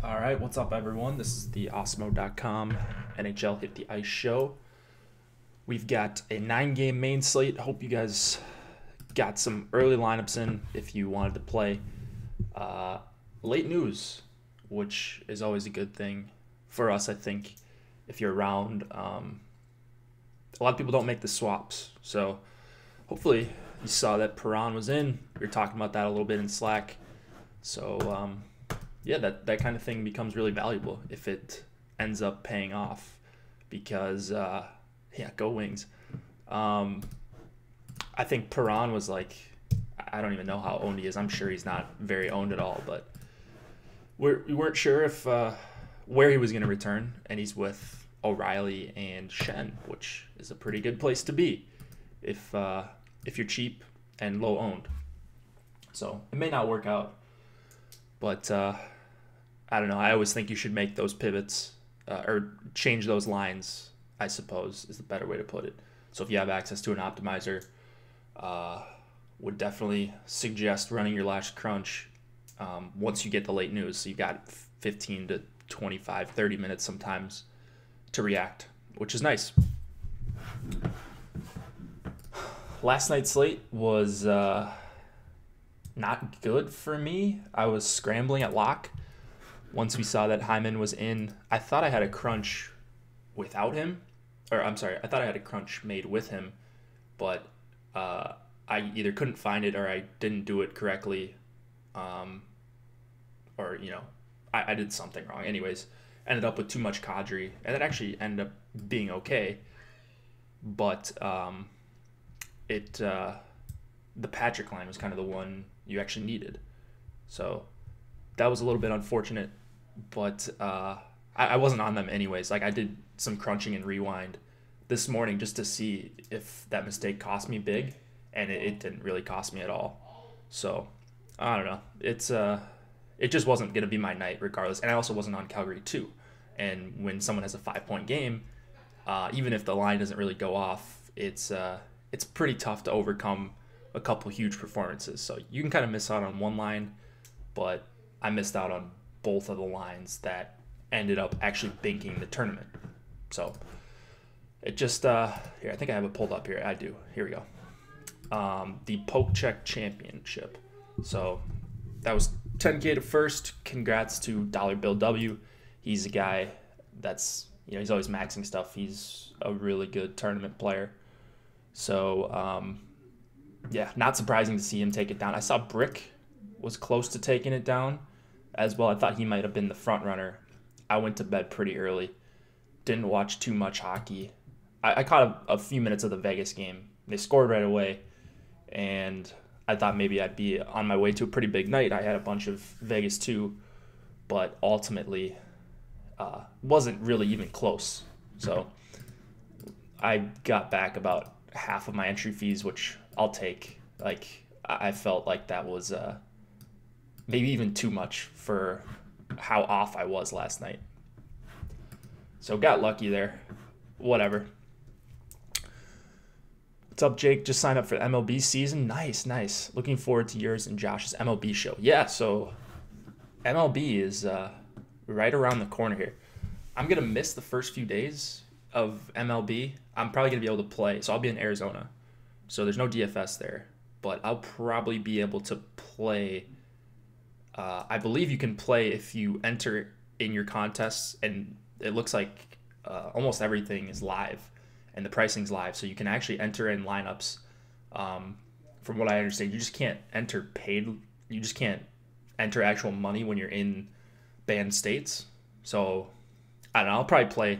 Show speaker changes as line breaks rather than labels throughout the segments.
All right, what's up, everyone? This is the Osmo.com NHL Hit the Ice show. We've got a 9-game main slate. Hope you guys got some early lineups in if you wanted to play. Late news, which is always a good thing for us, I think, if you're around. A lot of people don't make the swaps, so hopefully you saw that Perron was in. We were talking about that a little bit in Slack. So, yeah, that kind of thing becomes really valuable if it ends up paying off because, go Wings. I think Perron was like, I don't even know how owned he is. I'm sure he's not very owned at all, but we weren't sure if where he was going to return, and he's with O'Reilly and Shen, which is a pretty good place to be if you're cheap and low owned. So it may not work out, but I don't know. I always think you should make those pivots or change those lines, I suppose, is the better way to put it. So if you have access to an optimizer, would definitely suggest running your last crunch once you get the late news. So you've got 15 to 25, 30 minutes sometimes to react, which is nice. Last night's slate was not good for me. I was scrambling at lock. Once we saw that Hyman was in, I thought I had a crunch without him. Or I'm sorry, I thought I had a crunch made with him, but I either couldn't find it or I didn't do it correctly. Or, I did something wrong. Anyways, ended up with too much Kadri, and it actually ended up being okay. But the Patrick line was kind of the one you actually needed. So that was a little bit unfortunate, but I wasn't on them anyways. Like, I did some crunching and rewind this morning just to see if that mistake cost me big, and it didn't really cost me at all. So I don't know. It just wasn't going to be my night regardless, and I also wasn't on Calgary too. And when someone has a 5-point game, even if the line doesn't really go off, it's pretty tough to overcome a couple huge performances. So you can kind of miss out on one line, but I missed out on both of the lines that ended up actually binking the tournament. So it just here, I think I have it pulled up here. I do. Here we go. The Poke Check Championship. So that was 10K to first. Congrats to Dollar Bill W. He's a guy that's, he's always maxing stuff. He's a really good tournament player. So, yeah, not surprising to see him take it down. I saw Brick was close to taking it down as well. I thought he might have been the front runner. I went to bed pretty early. Didn't watch too much hockey. I caught a few minutes of the Vegas game. They scored right away, and I thought maybe I'd be on my way to a pretty big night. I had a bunch of Vegas too, but ultimately wasn't really even close. So I got back about half of my entry fees, which I'll take. Like, I felt like that was maybe even too much for how off I was last night. So got lucky there. Whatever. What's up, Jake? Just signed up for the MLB season. Nice. Looking forward to yours and Josh's MLB show. Yeah, so MLB is right around the corner here. I'm going to miss the first few days of MLB. I'm probably going to be able to play. So I'll be in Arizona. So there's no DFS there. But I'll probably be able to play. I believe you can play if you enter in your contests. And it looks like almost everything is live. And the pricing's live. So you can actually enter in lineups. From what I understand, you just can't enter paid. You just can't enter actual money when you're in banned states. So I don't know. I'll probably play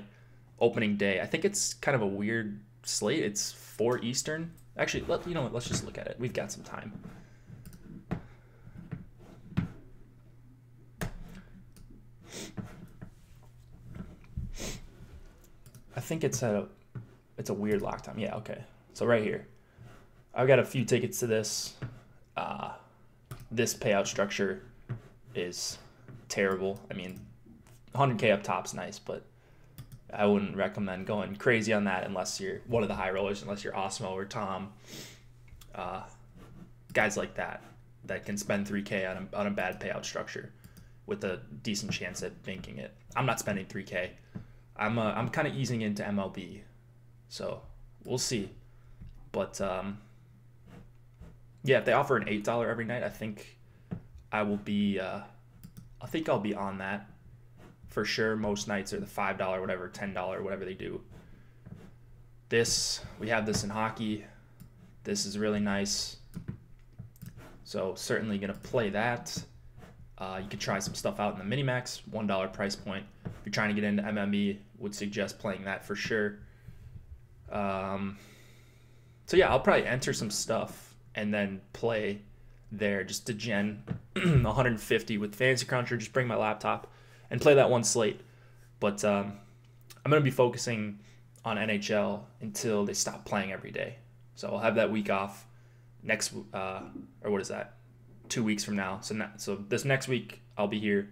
opening day. I think it's kind of a weird slate. It's 4 Eastern. Actually, let's just look at it. We've got some time. I think it's a weird lock time. Yeah, okay. So right here. I've got a few tickets to this. This payout structure is terrible. I mean, 100K up top's nice, but I wouldn't recommend going crazy on that unless you're one of the high rollers, unless you're Osmo or Tom. Guys like that can spend 3K on a bad payout structure. with a decent chance at banking it. I'm not spending $3K. I'm kind of easing into MLB, so we'll see. But yeah, if they offer an $8 every night, I think I will be. I think I'll be on that for sure. Most nights are the $5, whatever, $10, whatever they do. We have this in hockey. This is really nice. So certainly gonna play that. You could try some stuff out in the Minimax, $1 price point. If you're trying to get into MME, would suggest playing that for sure. So yeah, I'll probably enter some stuff and then play there just to gen 150 with Fantasy Cruncher. Just bring my laptop and play that one slate. But I'm going to be focusing on NHL until they stop playing every day. So I'll have that week off next, or what is that? 2 weeks from now. So this next week I'll be here.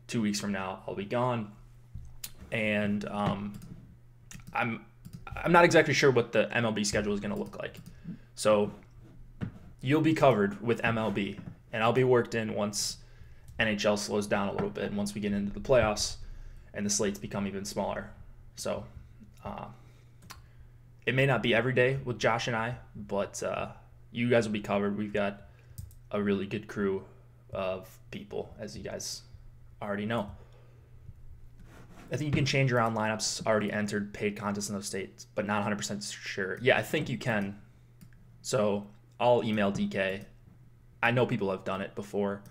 2 weeks from now I'll be gone. And I'm not exactly sure what the MLB schedule is going to look like. So you'll be covered with MLB, and I'll be worked in once NHL slows down a little bit and once we get into the playoffs and the slates become even smaller. So it may not be every day with Josh and I, but you guys will be covered. We've got a really good crew of people, as you guys already know. I think you can change around lineups already entered paid contests in those states, but not 100% sure. Yeah, I think you can. So I'll email DK. I know people have done it before.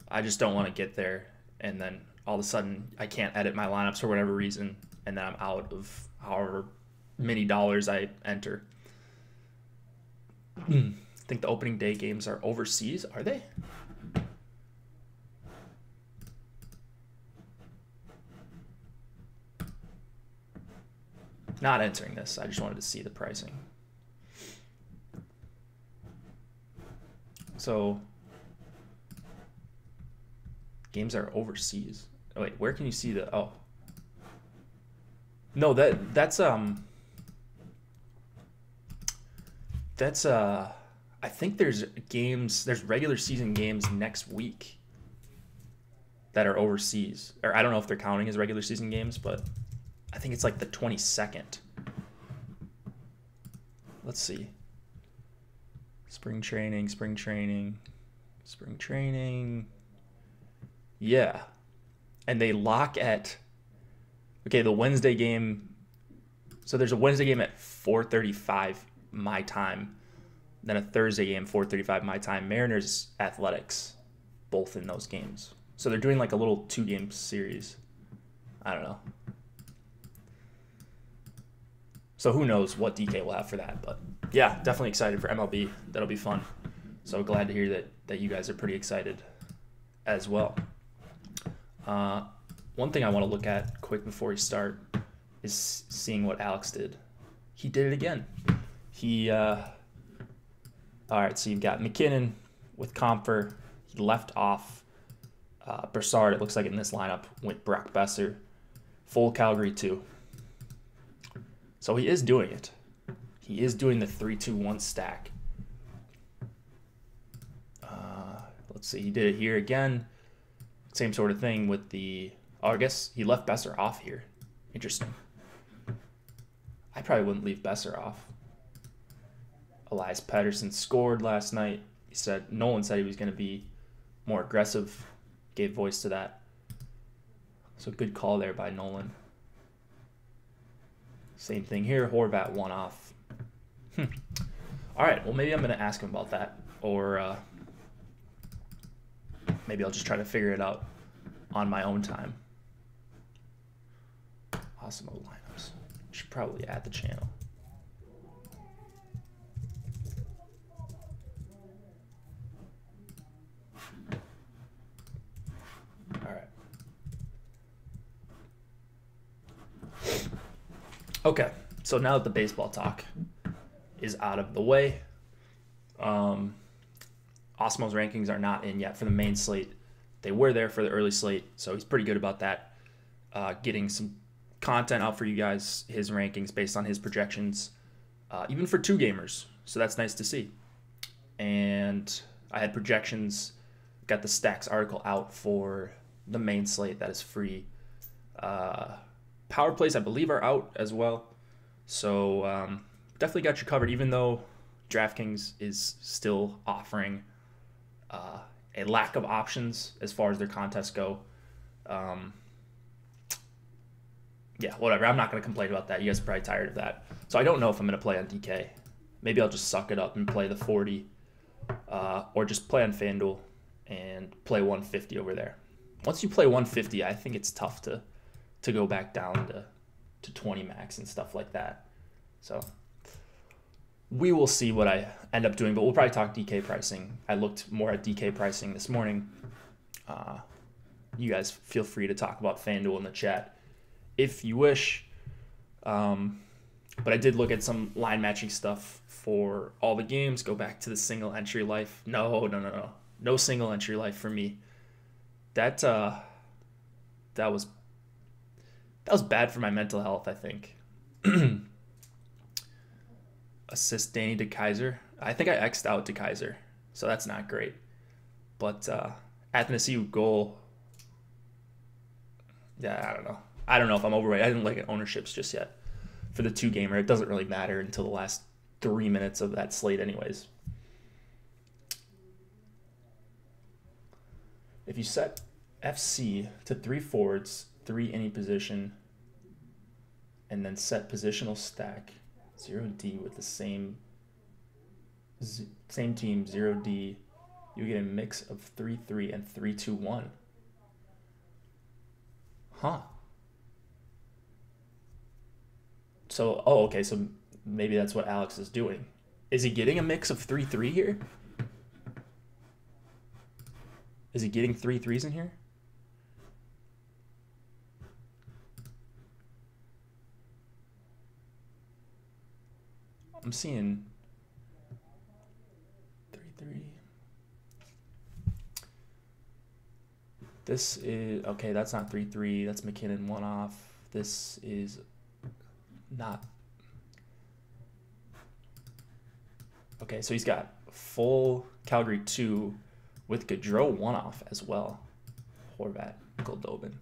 I just don't want to get there and then all of a sudden I can't edit my lineups for whatever reason, and then I'm out of however many dollars I enter. I think the opening day games are overseas. Are they? Not entering this. I just wanted to see the pricing. So games games are overseas. Oh, wait, where can you see the? Oh, no, that's I think there's regular season games next week that are overseas, or I don't know if they're counting as regular season games, but I think it's like the 22nd. Let's see. Spring training. Yeah. And they lock at, okay, the Wednesday game. So there's a Wednesday game at 4:35 my time. Then a Thursday game, 4:35 my time. Mariners Athletics, both in those games. So they're doing like a little 2-game series. I don't know. So who knows what DK will have for that. But yeah, definitely excited for MLB. That'll be fun. So glad to hear that you guys are pretty excited as well. One thing I want to look at quick before we start is seeing what Alex did. He did it again. All right, so you've got McKinnon with Comfer. He left off Brassard, it looks like in this lineup, went Brock Besser. Full Calgary too. So he is doing it. He is doing the 3-2-1 stack. Let's see, he did it here again. Same sort of thing with the... Oh, I guess he left Besser off here. Interesting. I probably wouldn't leave Besser off. Elias Pettersson scored last night. Nolan said he was going to be more aggressive. Gave voice to that. So good call there by Nolan. Same thing here. Horvat one off. All right. Well, maybe I'm going to ask him about that. Or maybe I'll just try to figure it out on my own time. Awesome lineups. Should probably add the channel. All right. Okay, so now that the baseball talk is out of the way, Osmo's rankings are not in yet for the main slate. They were there for the early slate, so he's pretty good about that. Getting some content out for you guys, his rankings based on his projections, even for 2-gamers. So that's nice to see. And I had projections, got the stacks article out for the main slate that is free. Power plays, I believe, are out as well. So definitely got you covered, even though DraftKings is still offering a lack of options as far as their contests go. Yeah, whatever. I'm not going to complain about that. You guys are probably tired of that. So I don't know if I'm going to play on DK. Maybe I'll just suck it up and play the 40, or just play on FanDuel and play 150 over there. Once you play 150, I think it's tough to go back down to 20 max and stuff like that. So we will see what I end up doing, but we'll probably talk DK pricing. I looked more at DK pricing this morning. You guys feel free to talk about FanDuel in the chat if you wish. But I did look at some line matching stuff for all the games. Go back to the single entry life. No single entry life for me. That was bad for my mental health, I think. Assist Danny DeKaiser. I think I X'd out DeKaiser, so that's not great. But Athanasiou goal. Yeah, I don't know if I'm overrated. I didn't look at ownerships just yet for the 2-gamer. It doesn't really matter until the last 3 minutes of that slate anyways. If you set FC to 3 forwards, 3 any position, and then set positional stack 0D with the same team 0D, you get a mix of 3-3 and 3-2-1. Huh. So, okay, so maybe that's what Alex is doing. Is he getting a mix of 3-3 here? Is he getting 3 threes in here? I'm seeing 3-3. This is, okay, that's not 3-3. That's McKinnon 1-off. This is not. Okay, so he's got full Calgary 2 with Gaudreau 1-off as well. Horvat, Goldobin.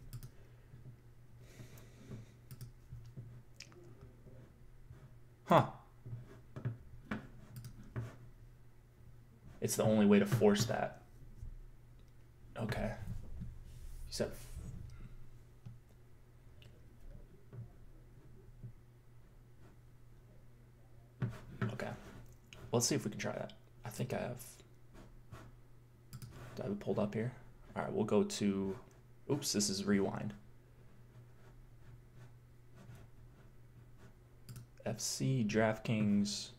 Huh. It's the only way to force that. Okay. You said. Okay. Let's see if we can try that. I think I have. Do I have it pulled up here? All right, we'll go to. Oops, this is rewind. FC, DraftKings.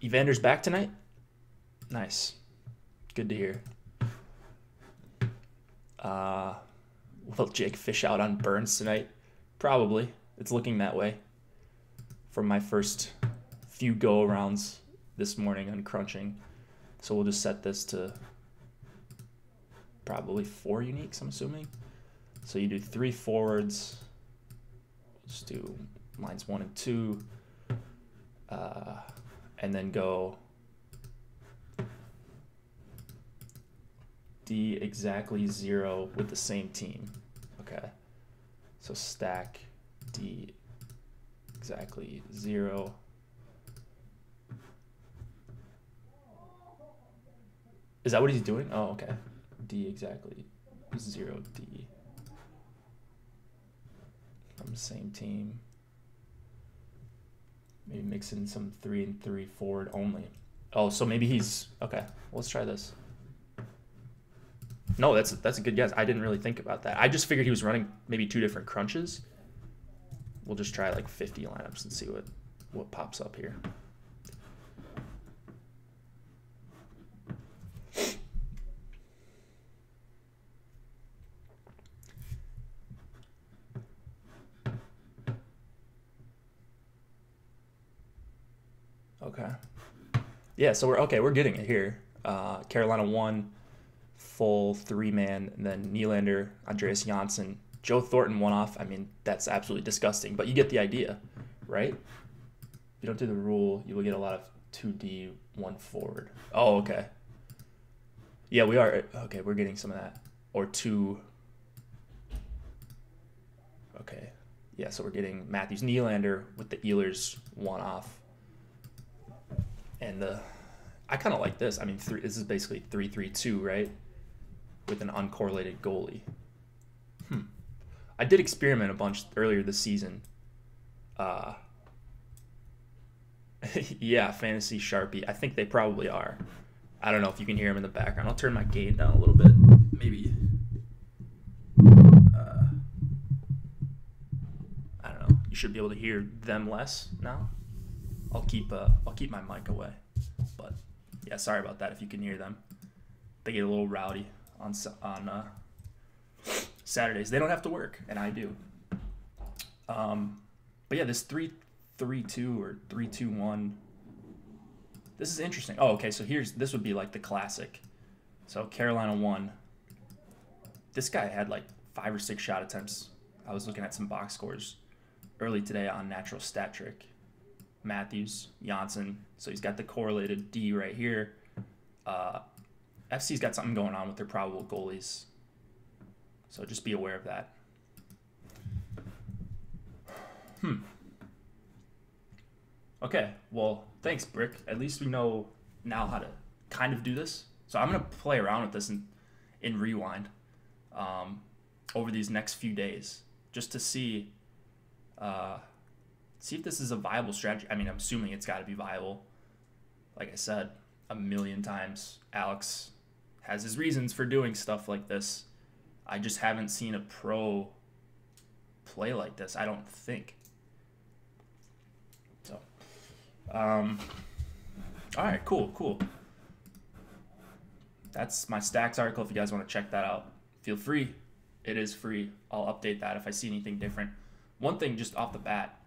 Evander's back tonight? Nice. Good to hear. Will Jake fish out on Burns tonight? Probably. It's looking that way. From my first few go-arounds this morning on crunching. So we'll just set this to probably 4 uniques, I'm assuming. So you do 3 forwards. Let's do lines 1 and 2. And then go D exactly 0 with the same team. Okay. So stack D exactly 0. Is that what he's doing? Oh, okay. D exactly 0 D from the same team. Maybe mix in some 3 and 3 forward only. Oh, so maybe he's okay. Let's try this. No, that's a good guess. I didn't really think about that. I just figured he was running maybe 2 different crunches. We'll just try like 50 lineups and see what pops up here. Okay. Yeah, so we're getting it here. Carolina 1, full 3-man, and then Nylander, Andreas Janssen, Joe Thornton 1-off. I mean, that's absolutely disgusting, but you get the idea, right? If you don't do the rule, you will get a lot of 2D, 1 forward. Oh, okay. Yeah, we are. Okay, we're getting some of that. Or 2 Okay. Yeah, so we're getting Matthews Nylander with the Ehlers one off. And I kind of like this. I mean, this is basically 3-3-2, right? With an uncorrelated goalie. I did experiment a bunch earlier this season. Yeah, Fantasy Sharpie. I think they probably are. I don't know if you can hear them in the background. I'll turn my gain down a little bit. Maybe. I don't know. You should be able to hear them less now. I'll keep my mic away. But yeah, sorry about that if you can hear them. They get a little rowdy on Saturdays. They don't have to work, and I do. But yeah, this 3-3-2 or 3-2-1. This is interesting. Oh, okay. So this would be like the classic. So Carolina won. This guy had like 5 or 6 shot attempts. I was looking at some box scores early today on Natural Stat Trick. Matthews, Janssen. So he's got the correlated D right here. FC's got something going on with their probable goalies. So just be aware of that. Okay, well, thanks, Brick. At least we know now how to kind of do this. So I'm going to play around with this in Rewind over these next few days just to see if this is a viable strategy. I mean, I'm assuming it's got to be viable. Like I said a million times, Alex has his reasons for doing stuff like this. I just haven't seen a pro play like this, I don't think. So, all right, cool. That's my Stacks article. If you guys want to check that out, feel free. It is free. I'll update that if I see anything different. One thing just off the bat,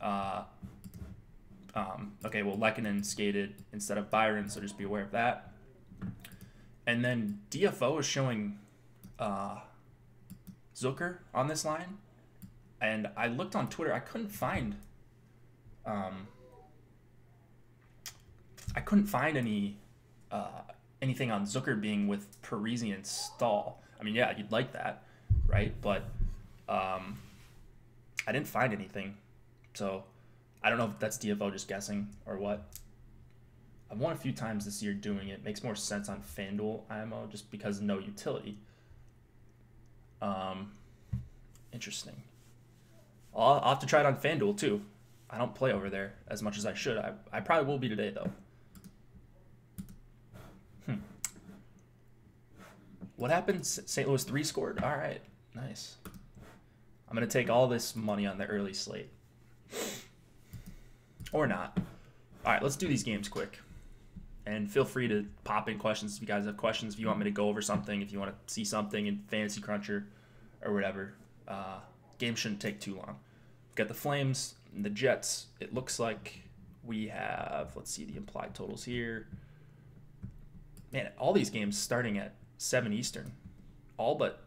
okay, well, Lehkonen skated instead of Byron, so just be aware of that. And then DFO is showing Zucker on this line, and I looked on Twitter. I couldn't find anything on Zucker being with Parisi and Stahl. I mean, yeah, you'd like that, right? But I didn't find anything, so I don't know if that's DFO just guessing or what. I've won a few times this year doing it. Makes more sense on FanDuel IMO just because no utility. Interesting. I'll have to try it on FanDuel too. I don't play over there as much as I should. I probably will be today though. What happened? St. Louis 3 scored? All right, nice. I'm going to take all this money on the early slate. Or not. All right, let's do these games quick. And feel free to pop in questions if you guys have questions. If you want me to go over something, if you want to see something in Fantasy Cruncher or whatever. Game shouldn't take too long. We've got the Flames and the Jets. It looks like we have, let's see the implied totals here. Man, all these games starting at 7 Eastern. All but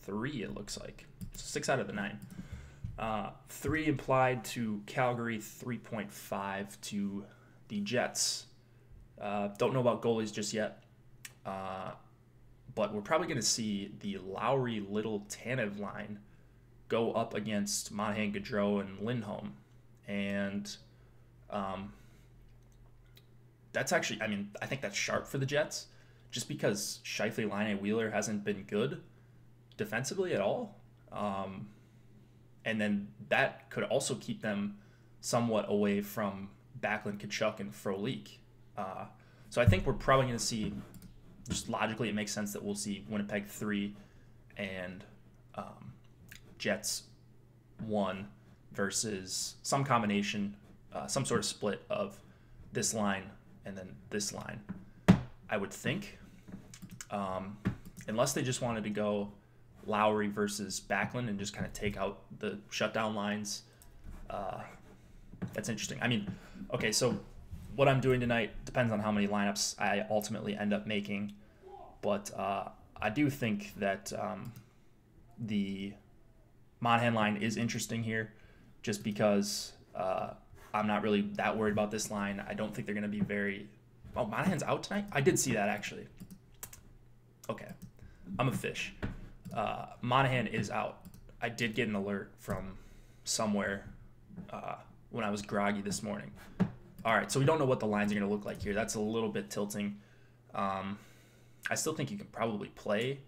3, it looks like. 6 out of the 9. 3 implied to Calgary, 3.5 to the Jets. Don't know about goalies just yet. But we're probably going to see the Lowry Little Tanev line go up against Monahan, Gaudreau, and Lindholm. And that's actually, I mean, I think that's sharp for the Jets just because Scheifele, Laine, Wheeler hasn't been good defensively at all. And then that could also keep them somewhat away from Backlund, Kachuk, and Frolik. So I think we're probably going to see, just logically it makes sense that we'll see Winnipeg 3 and Jets 1 versus some combination, some sort of split of this line and then this line, I would think. Unless they just wanted to go Lowry versus Backlund and just kind of take out the shutdown lines. That's interesting. I mean, okay, so what I'm doing tonight depends on how many lineups I ultimately end up making. But I do think that the Monahan line is interesting here just because I'm not really that worried about this line. I don't think they're going to be very... Oh, Monahan's out tonight? I did see that, actually. Okay. I'm a fish. Monahan is out. I did get an alert from somewhere when I was groggy this morning. All right, so we don't know what the lines are going to look like here. That's a little bit tilting. I still think you can probably play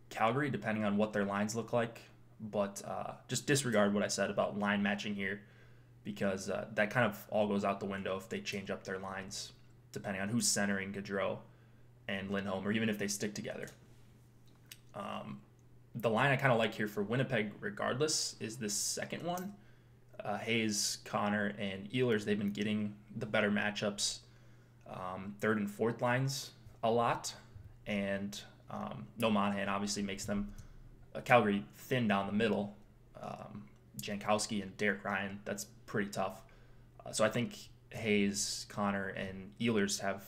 Calgary depending on what their lines look like, but just disregard what I said about line matching here, because that kind of all goes out the window if they change up their lines depending on who's centering Gaudreau and Lindholm, or even if they stick together. The line I kind of like here for Winnipeg regardless is this second one. Hayes, Connor, and Ehlers, they've been getting the better matchups, third and fourth lines a lot, and no Monahan obviously makes them Calgary thin down the middle. Jankowski and Derek Ryan, that's pretty tough. So I think Hayes, Connor, and Ehlers have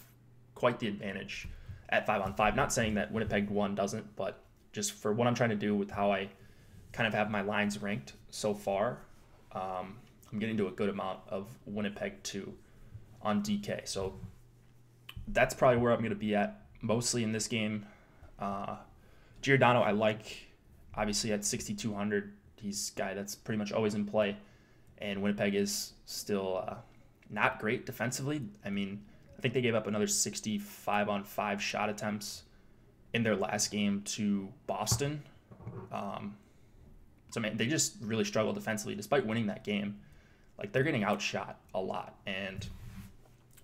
quite the advantage at 5-on-5. Not saying that Winnipeg 1 doesn't, but just for what I'm trying to do with how I kind of have my lines ranked so far, I'm getting to a good amount of Winnipeg 2 on DK. So that's probably where I'm going to be at mostly in this game. Giordano I like, obviously at 6,200. He's a guy that's pretty much always in play. And Winnipeg is still not great defensively. I mean, I think they gave up another 65-on-5 shot attempts in their last game to Boston. So, man, they just really struggle defensively despite winning that game. Like, they're getting outshot a lot. And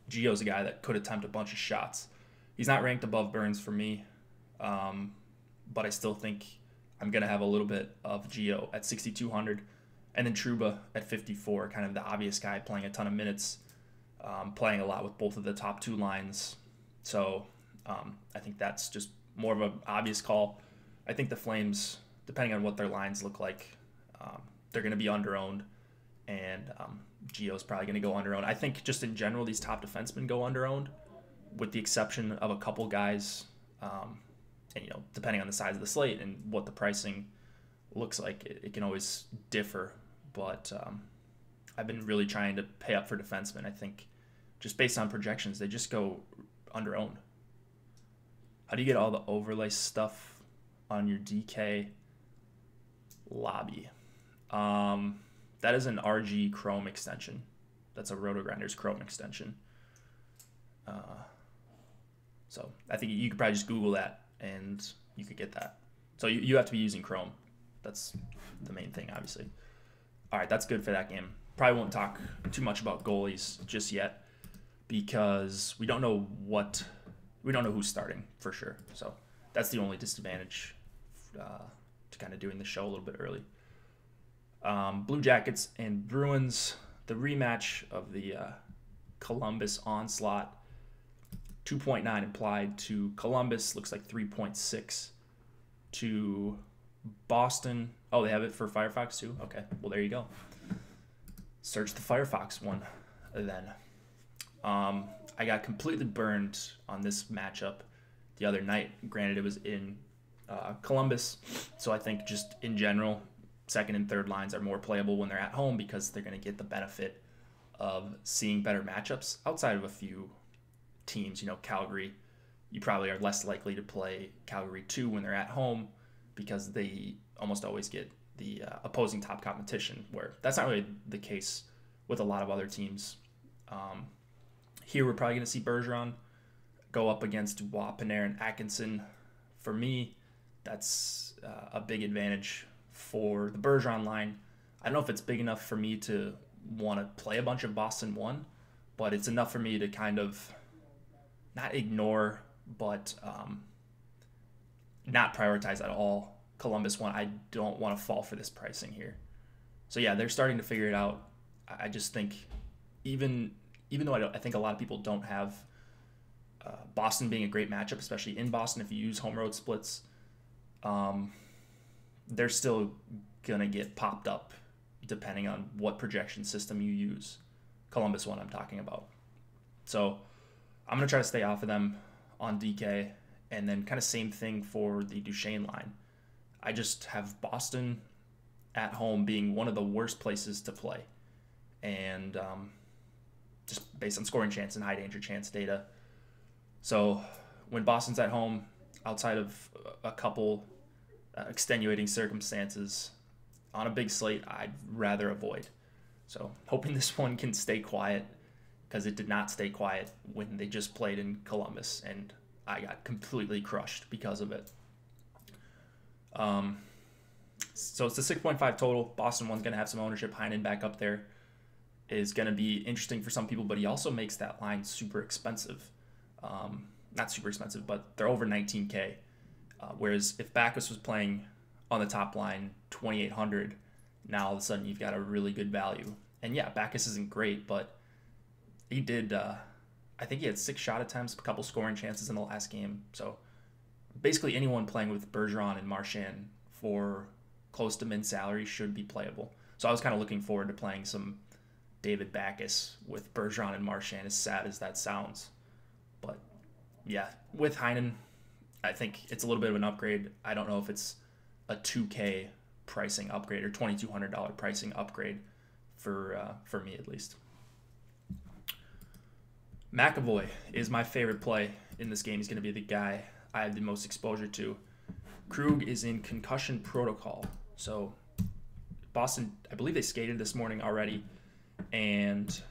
Gio's a guy that could attempt a bunch of shots. He's not ranked above Burns for me, but I still think I'm going to have a little bit of Gio at 6,200. And then Trouba at 54, kind of the obvious guy playing a ton of minutes, playing a lot with both of the top two lines. So I think that's just more of an obvious call. I think the Flames, depending on what their lines look like, they're going to be under-owned, and Gio's probably going to go under-owned. I think just in general, these top defensemen go under-owned, with the exception of a couple guys, and depending on the size of the slate and what the pricing looks like, it can always differ. But I've been really trying to pay up for defensemen. I think just based on projections, they just go under-owned. How do you get all the overlay stuff on your DK lobby? That is an RG Chrome extension. That's a RotoGrinders Chrome extension. So I think you could probably just Google that and you could get that. So you have to be using Chrome. That's the main thing, obviously. All right, that's good for that game. Probably won't talk too much about goalies just yet because we don't know who's starting for sure. So that's the only disadvantage to kind of doing the show a little bit early. Blue Jackets and Bruins, the rematch of the Columbus onslaught. 2.9 implied to Columbus, looks like 3.6 to Boston. Oh, they have it for Firefox too? Okay, well, there you go. Search the Firefox one then. I got completely burned on this matchup the other night. Granted, it was in Columbus, so I think just in general, second and third lines are more playable when they're at home because they're going to get the benefit of seeing better matchups outside of a few teams. Calgary, you probably are less likely to play Calgary 2 when they're at home because they almost always get the opposing top competition, where that's not really the case with a lot of other teams. Here we're probably going to see Bergeron go up against Dubois, Panarin, Atkinson. For me, that's a big advantage for the Bergeron line. I don't know if it's big enough for me to want to play a bunch of Boston 1, but it's enough for me to kind of not ignore, but not prioritize at all Columbus 1. I don't want to fall for this pricing here. So yeah, they're starting to figure it out. I just think even though I think a lot of people don't have Boston being a great matchup, especially in Boston if you use home road splits, they're still going to get popped up depending on what projection system you use. Columbus 1 I'm talking about. So I'm going to try to stay off of them on DK, and then kind of same thing for the Duchesne line. I just have Boston at home being one of the worst places to play. And just based on scoring chance and high danger chance data. So when Boston's at home, outside of a couple extenuating circumstances, on a big slate, I'd rather avoid. So hoping this one can stay quiet, because it did not stay quiet when they just played in Columbus, and I got completely crushed because of it. So it's the 6.5 total. Boston one's going to have some ownership. Heinen back up there is going to be interesting for some people, but he also makes that line super expensive. Not super expensive, but they're over 19K. Whereas if Backes was playing on the top line, 2,800, now all of a sudden you've got a really good value. And yeah, Backes isn't great, but he did, I think he had 6 shot attempts, a couple scoring chances in the last game. So basically anyone playing with Bergeron and Marchand for close to mid salary should be playable. So I was kind of looking forward to playing some David Backes with Bergeron and Marchand, as sad as that sounds. But yeah, with Heinen, I think it's a little bit of an upgrade. I don't know if it's a 2K pricing upgrade or $2,200 pricing upgrade for me at least. McAvoy is my favorite play in this game. He's going to be the guy I have the most exposure to. Krug is in concussion protocol. So Boston, I believe they skated this morning already, and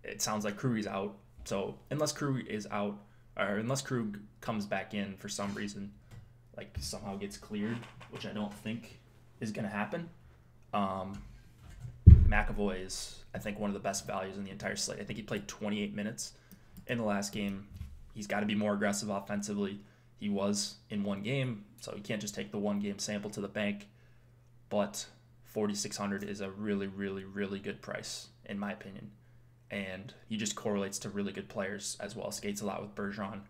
it sounds like Krug is out. So unless Krug is out, or unless Krug comes back in for some reason, like somehow gets cleared, which I don't think is going to happen, McAvoy is, I think, one of the best values in the entire slate. I think he played 28 minutes in the last game. He's got to be more aggressive offensively. He was in one game, so you can't just take the one game sample to the bank. But 4,600 is a really, really, really good price, in my opinion. And he just correlates to really good players as well. Skates a lot with Bergeron,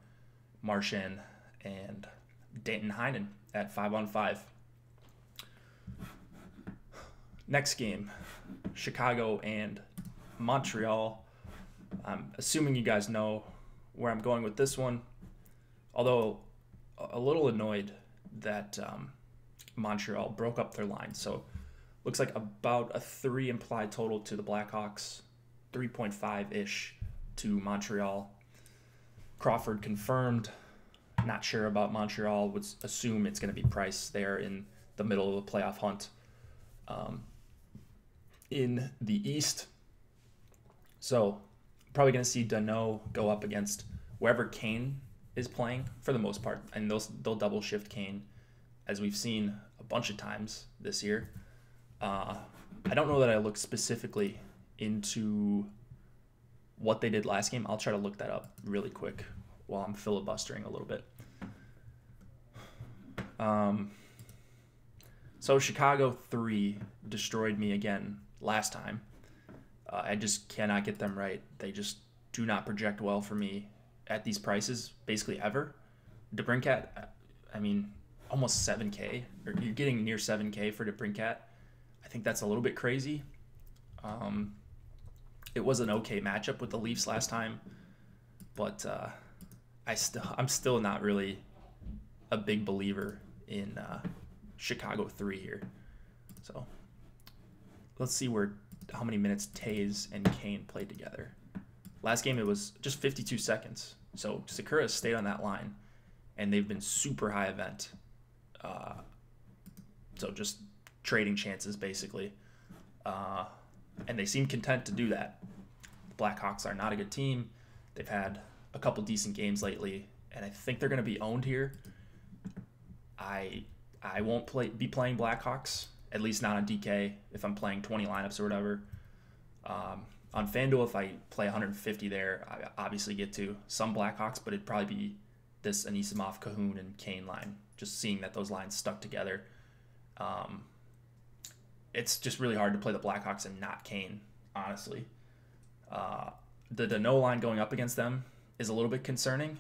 Marchand, and Danton Heinen at 5-on-5. Next game, Chicago and Montreal. I'm assuming you guys know where I'm going with this one, although a little annoyed that Montreal broke up their line. So looks like about a 3 implied total to the Blackhawks, 3.5-ish to Montreal. Crawford confirmed. Not sure about Montreal. Would assume it's going to be Price there in the middle of the playoff hunt. In the East, so probably going to see Danault go up against wherever Kane is playing for the most part, and they'll double shift Kane, as we've seen a bunch of times this year. I don't know that I looked specifically into what they did last game. I'll try to look that up really quick while I'm filibustering a little bit. So Chicago 3 destroyed me again last time. I just cannot get them right. They just do not project well for me at these prices, basically ever. DeBrincat, I mean, almost 7K, or you're getting near 7K for DeBrincat. I think that's a little bit crazy. It was an okay matchup with the Leafs last time, but I'm still not really a big believer in Chicago 3 here. So let's see how many minutes Taves and Kane played together. Last game it was just 52 seconds. So Sakura stayed on that line, and they've been super high event. So just trading chances basically. And they seem content to do that. The Blackhawks are not a good team. They've had a couple decent games lately, and I think they're going to be owned here. I won't be playing Blackhawks, at least not on DK if I'm playing 20 lineups or whatever. On FanDuel, if I play 150 there, I obviously get to some Blackhawks, but it'd probably be this Anisimov, Cahoon, and Kane line, just seeing that those lines stuck together. It's just really hard to play the Blackhawks and not Kane, honestly. The Danault line going up against them is a little bit concerning.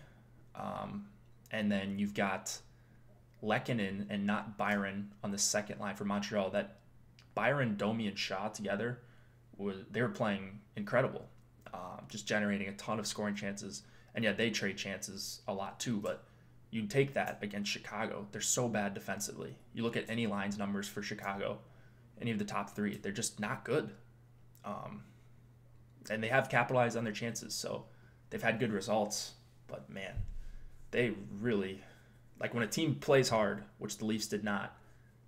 And then you've got Lehkonen and not Byron on the second line for Montreal. That Byron, Domi, and Shaw together, they were playing incredible, just generating a ton of scoring chances. And yeah, they trade chances a lot too, but you take that against Chicago. They're so bad defensively. You look at any lines numbers for Chicago, any of the top 3, they're just not good. And they have capitalized on their chances, so they've had good results. But man, they really, like when a team plays hard, which the Leafs did not,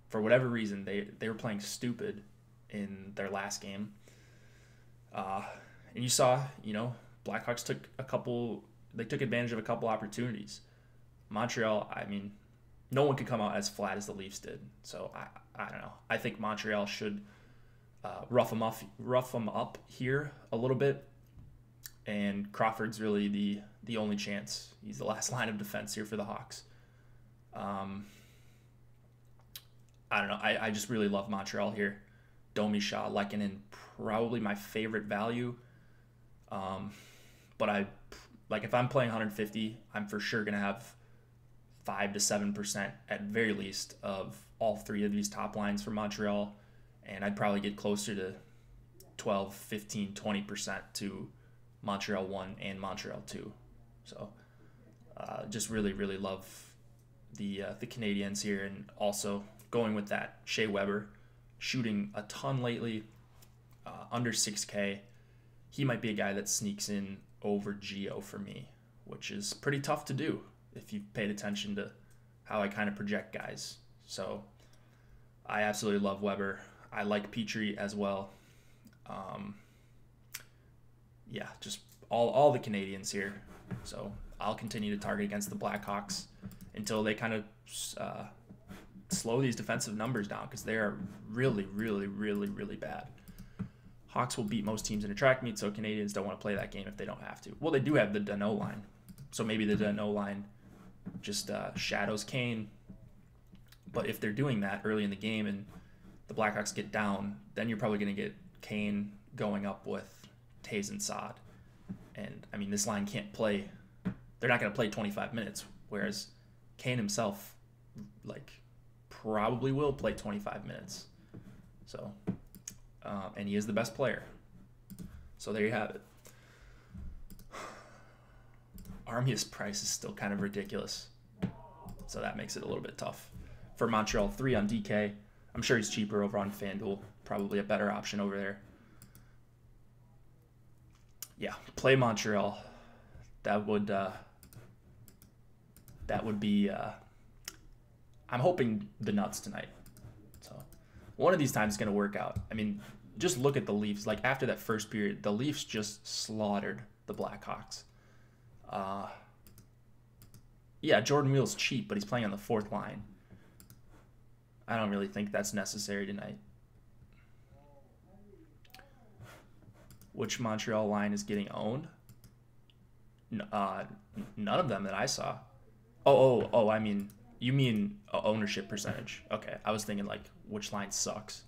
for whatever reason, they were playing stupid in their last game. And you saw, Blackhawks took advantage of a couple opportunities. Montreal, I mean, no one could come out as flat as the Leafs did. So I don't know. I think Montreal should rough them up here a little bit. And Crawford's really the only chance. He's the last line of defense here for the Hawks. I don't know. I just really love Montreal here. Domi, Shaw, Lehkonen, probably my favorite value. But if I'm playing 150, I'm for sure going to have 5 to 7% at very least of all three of these top lines for Montreal. And I'd probably get closer to 12, 15, 20% to Montreal 1 and Montreal 2. So just really, really love the Canadiens here, and also going with that Shea Weber, shooting a ton lately, under 6K. He might be a guy that sneaks in over Gio for me, which is pretty tough to do if you've paid attention to how I kind of project guys. So I absolutely love Weber. I like Petrie as well. Yeah, just all the Canadiens here. So I'll continue to target against the Blackhawks until they kind of slow these defensive numbers down, because they are really, really, really, really bad. Hawks will beat most teams in a track meet, so Canadiens don't want to play that game if they don't have to. Well, they do have the Dano line, so maybe the Dano line just shadows Kane. But if they're doing that early in the game and the Blackhawks get down, then you're probably going to get Kane going up with Taves and Saad. And, I mean, this line can't play. They're not going to play 25 minutes, whereas Kane himself, probably will play 25 minutes. So, and he is the best player. So there you have it. Armia's price is still kind of ridiculous. So that makes it a little bit tough. For Montreal, 3 on DK. I'm sure he's cheaper over on FanDuel. Probably a better option over there. Yeah, play Montreal. That would be... I'm hoping the nuts tonight. So one of these times is going to work out. I mean, just look at the Leafs. After that first period, the Leafs just slaughtered the Blackhawks. Yeah, Jordan Wheel's cheap, but he's playing on the fourth line. I don't really think that's necessary tonight. Which Montreal line is getting owned? None of them that I saw. Oh, I mean... You mean ownership percentage. Okay, I was thinking which line sucks.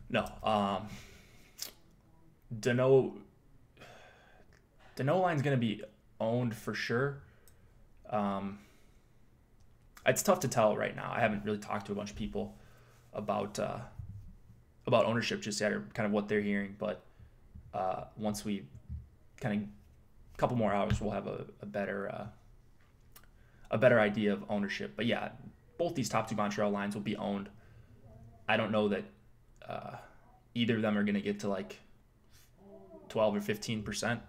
No, Dano line's going to be owned for sure. It's tough to tell right now. I haven't really talked to a bunch of people about ownership just yet, or kind of what they're hearing. But once we kind of a couple more hours, we'll have a better idea of ownership. But yeah, both these top two Montreal lines will be owned. I don't know that either of them are going to get to 12 or 15%.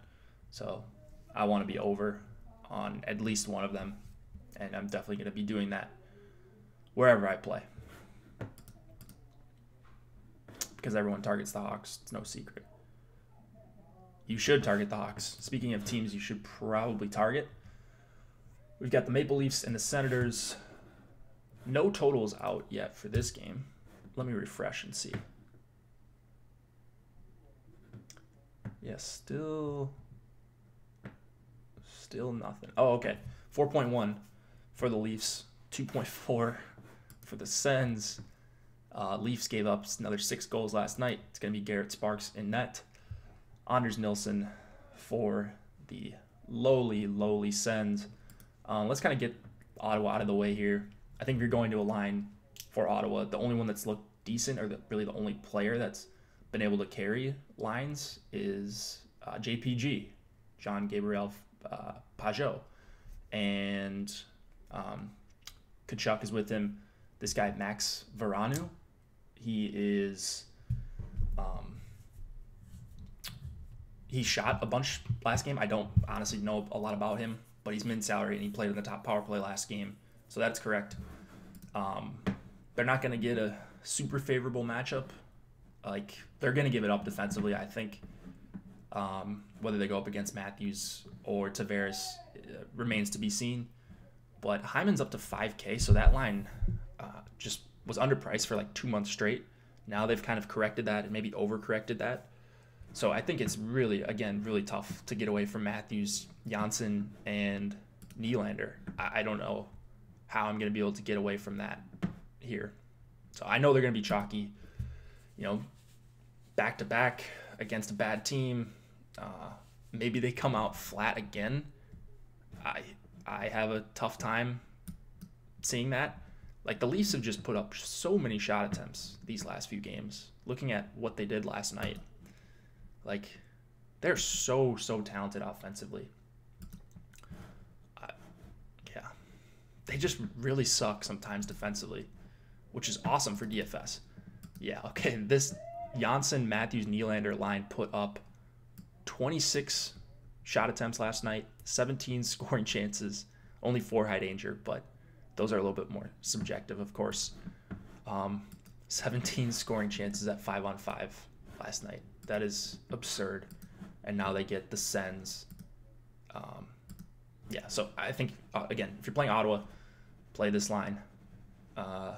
So I want to be over on at least one of them. And I'm definitely going to be doing that wherever I play, because everyone targets the Hawks. It's no secret. You should target the Hawks. Speaking of teams you should probably target, we've got the Maple Leafs and the Senators. No totals out yet for this game. Let me refresh and see. Yes, still nothing. Oh, okay. 4.1 for the Leafs, 2.4 for the Sens. Leafs gave up another 6 goals last night. It's going to be Garrett Sparks in net. Anders Nilsson for the lowly Sens. Let's kind of get Ottawa out of the way here. I think if you're going to a line for Ottawa, the only one that's looked decent, or really the only player that's been able to carry lines, is JPG, John Gabriel Pajot. And Kachuk is with him. This guy, Max Veranu, he is... he shot a bunch last game. I don't honestly know a lot about him, but he's min-salary, and he played in the top power play last game. So that's correct. But they're not going to get a super favorable matchup. Like, they're going to give it up defensively, I think. Whether they go up against Matthews or Tavares remains to be seen. But Hyman's up to 5K, so that line just was underpriced for like 2 months straight. Now they've kind of corrected that and maybe overcorrected that. So I think it's really, again, really tough to get away from Matthews, Janssen, and Nylander. I don't know how I'm going to be able to get away from that here. So I know they're going to be chalky, back-to-back against a bad team. Maybe they come out flat again. I have a tough time seeing that. Like, the Leafs have just put up so many shot attempts these last few games. Looking at what they did last night, like, they're so talented offensively. Yeah, they just really suck sometimes defensively, which is awesome for DFS. Yeah, okay, this Janssen, Matthews, Nylander line put up 26 shot attempts last night, 17 scoring chances, only 4 high danger, but those are a little bit more subjective, of course. 17 scoring chances at 5-on-5 last night. That is absurd. And now they get the Sens. Yeah, so I think, again, if you're playing Ottawa, play this line. And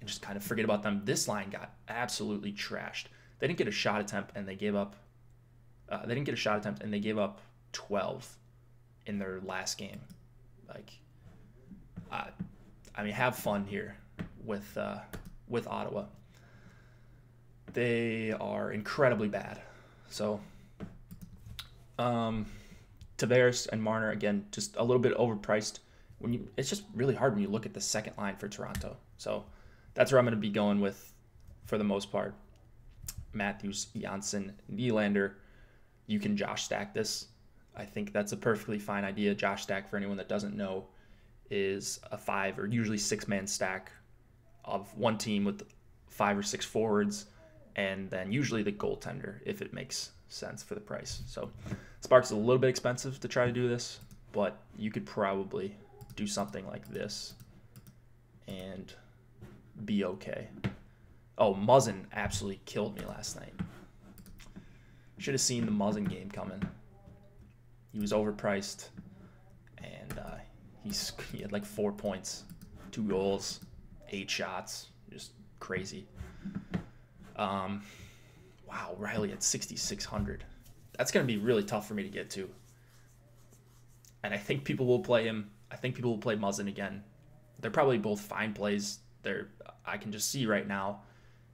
just kind of forget about them. This line got absolutely trashed. They didn't get a shot attempt, and they gave up. 12 in their last game. Like, I mean, have fun here with Ottawa. They are incredibly bad. So, Tavares and Marner, again, just a little bit overpriced. It's just really hard when you look at the second line for Toronto. So that's where I'm going to be going with, for the most part. Matthews, Janssen, Nylander. You can Josh stack this. I think that's a perfectly fine idea. Josh stack, for anyone that doesn't know, is a 5 or usually 6-man stack of one team with 5 or 6 forwards, and then usually the goaltender, if it makes sense for the price. So Sparks is a little bit expensive to try to do this, but you could probably do something like this and be okay. Oh, Muzzin absolutely killed me last night. Should have seen the Muzzin game coming. He was overpriced, and he had like 4 points, 2 goals, 8 shots, just crazy. Wow, Riley at 6,600. That's going to be really tough for me to get to. And I think people will play him. I think people will play Muzzin again. They're probably both fine plays. I can just see right now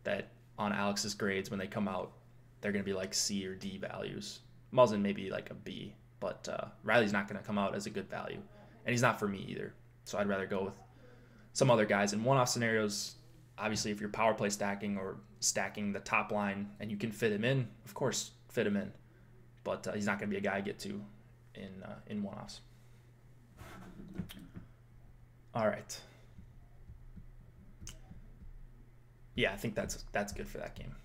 that on Alex's grades when they come out, they're going to be like C or D values. Muzzin maybe like a B, but Riley's not going to come out as a good value. And he's not for me either. So I'd rather go with some other guys. In one-off scenarios, obviously if you're power play stacking or stacking the top line and you can fit him in, of course, fit him in. But he's not going to be a guy I get to in one-offs. All right. Yeah, I think that's good for that game.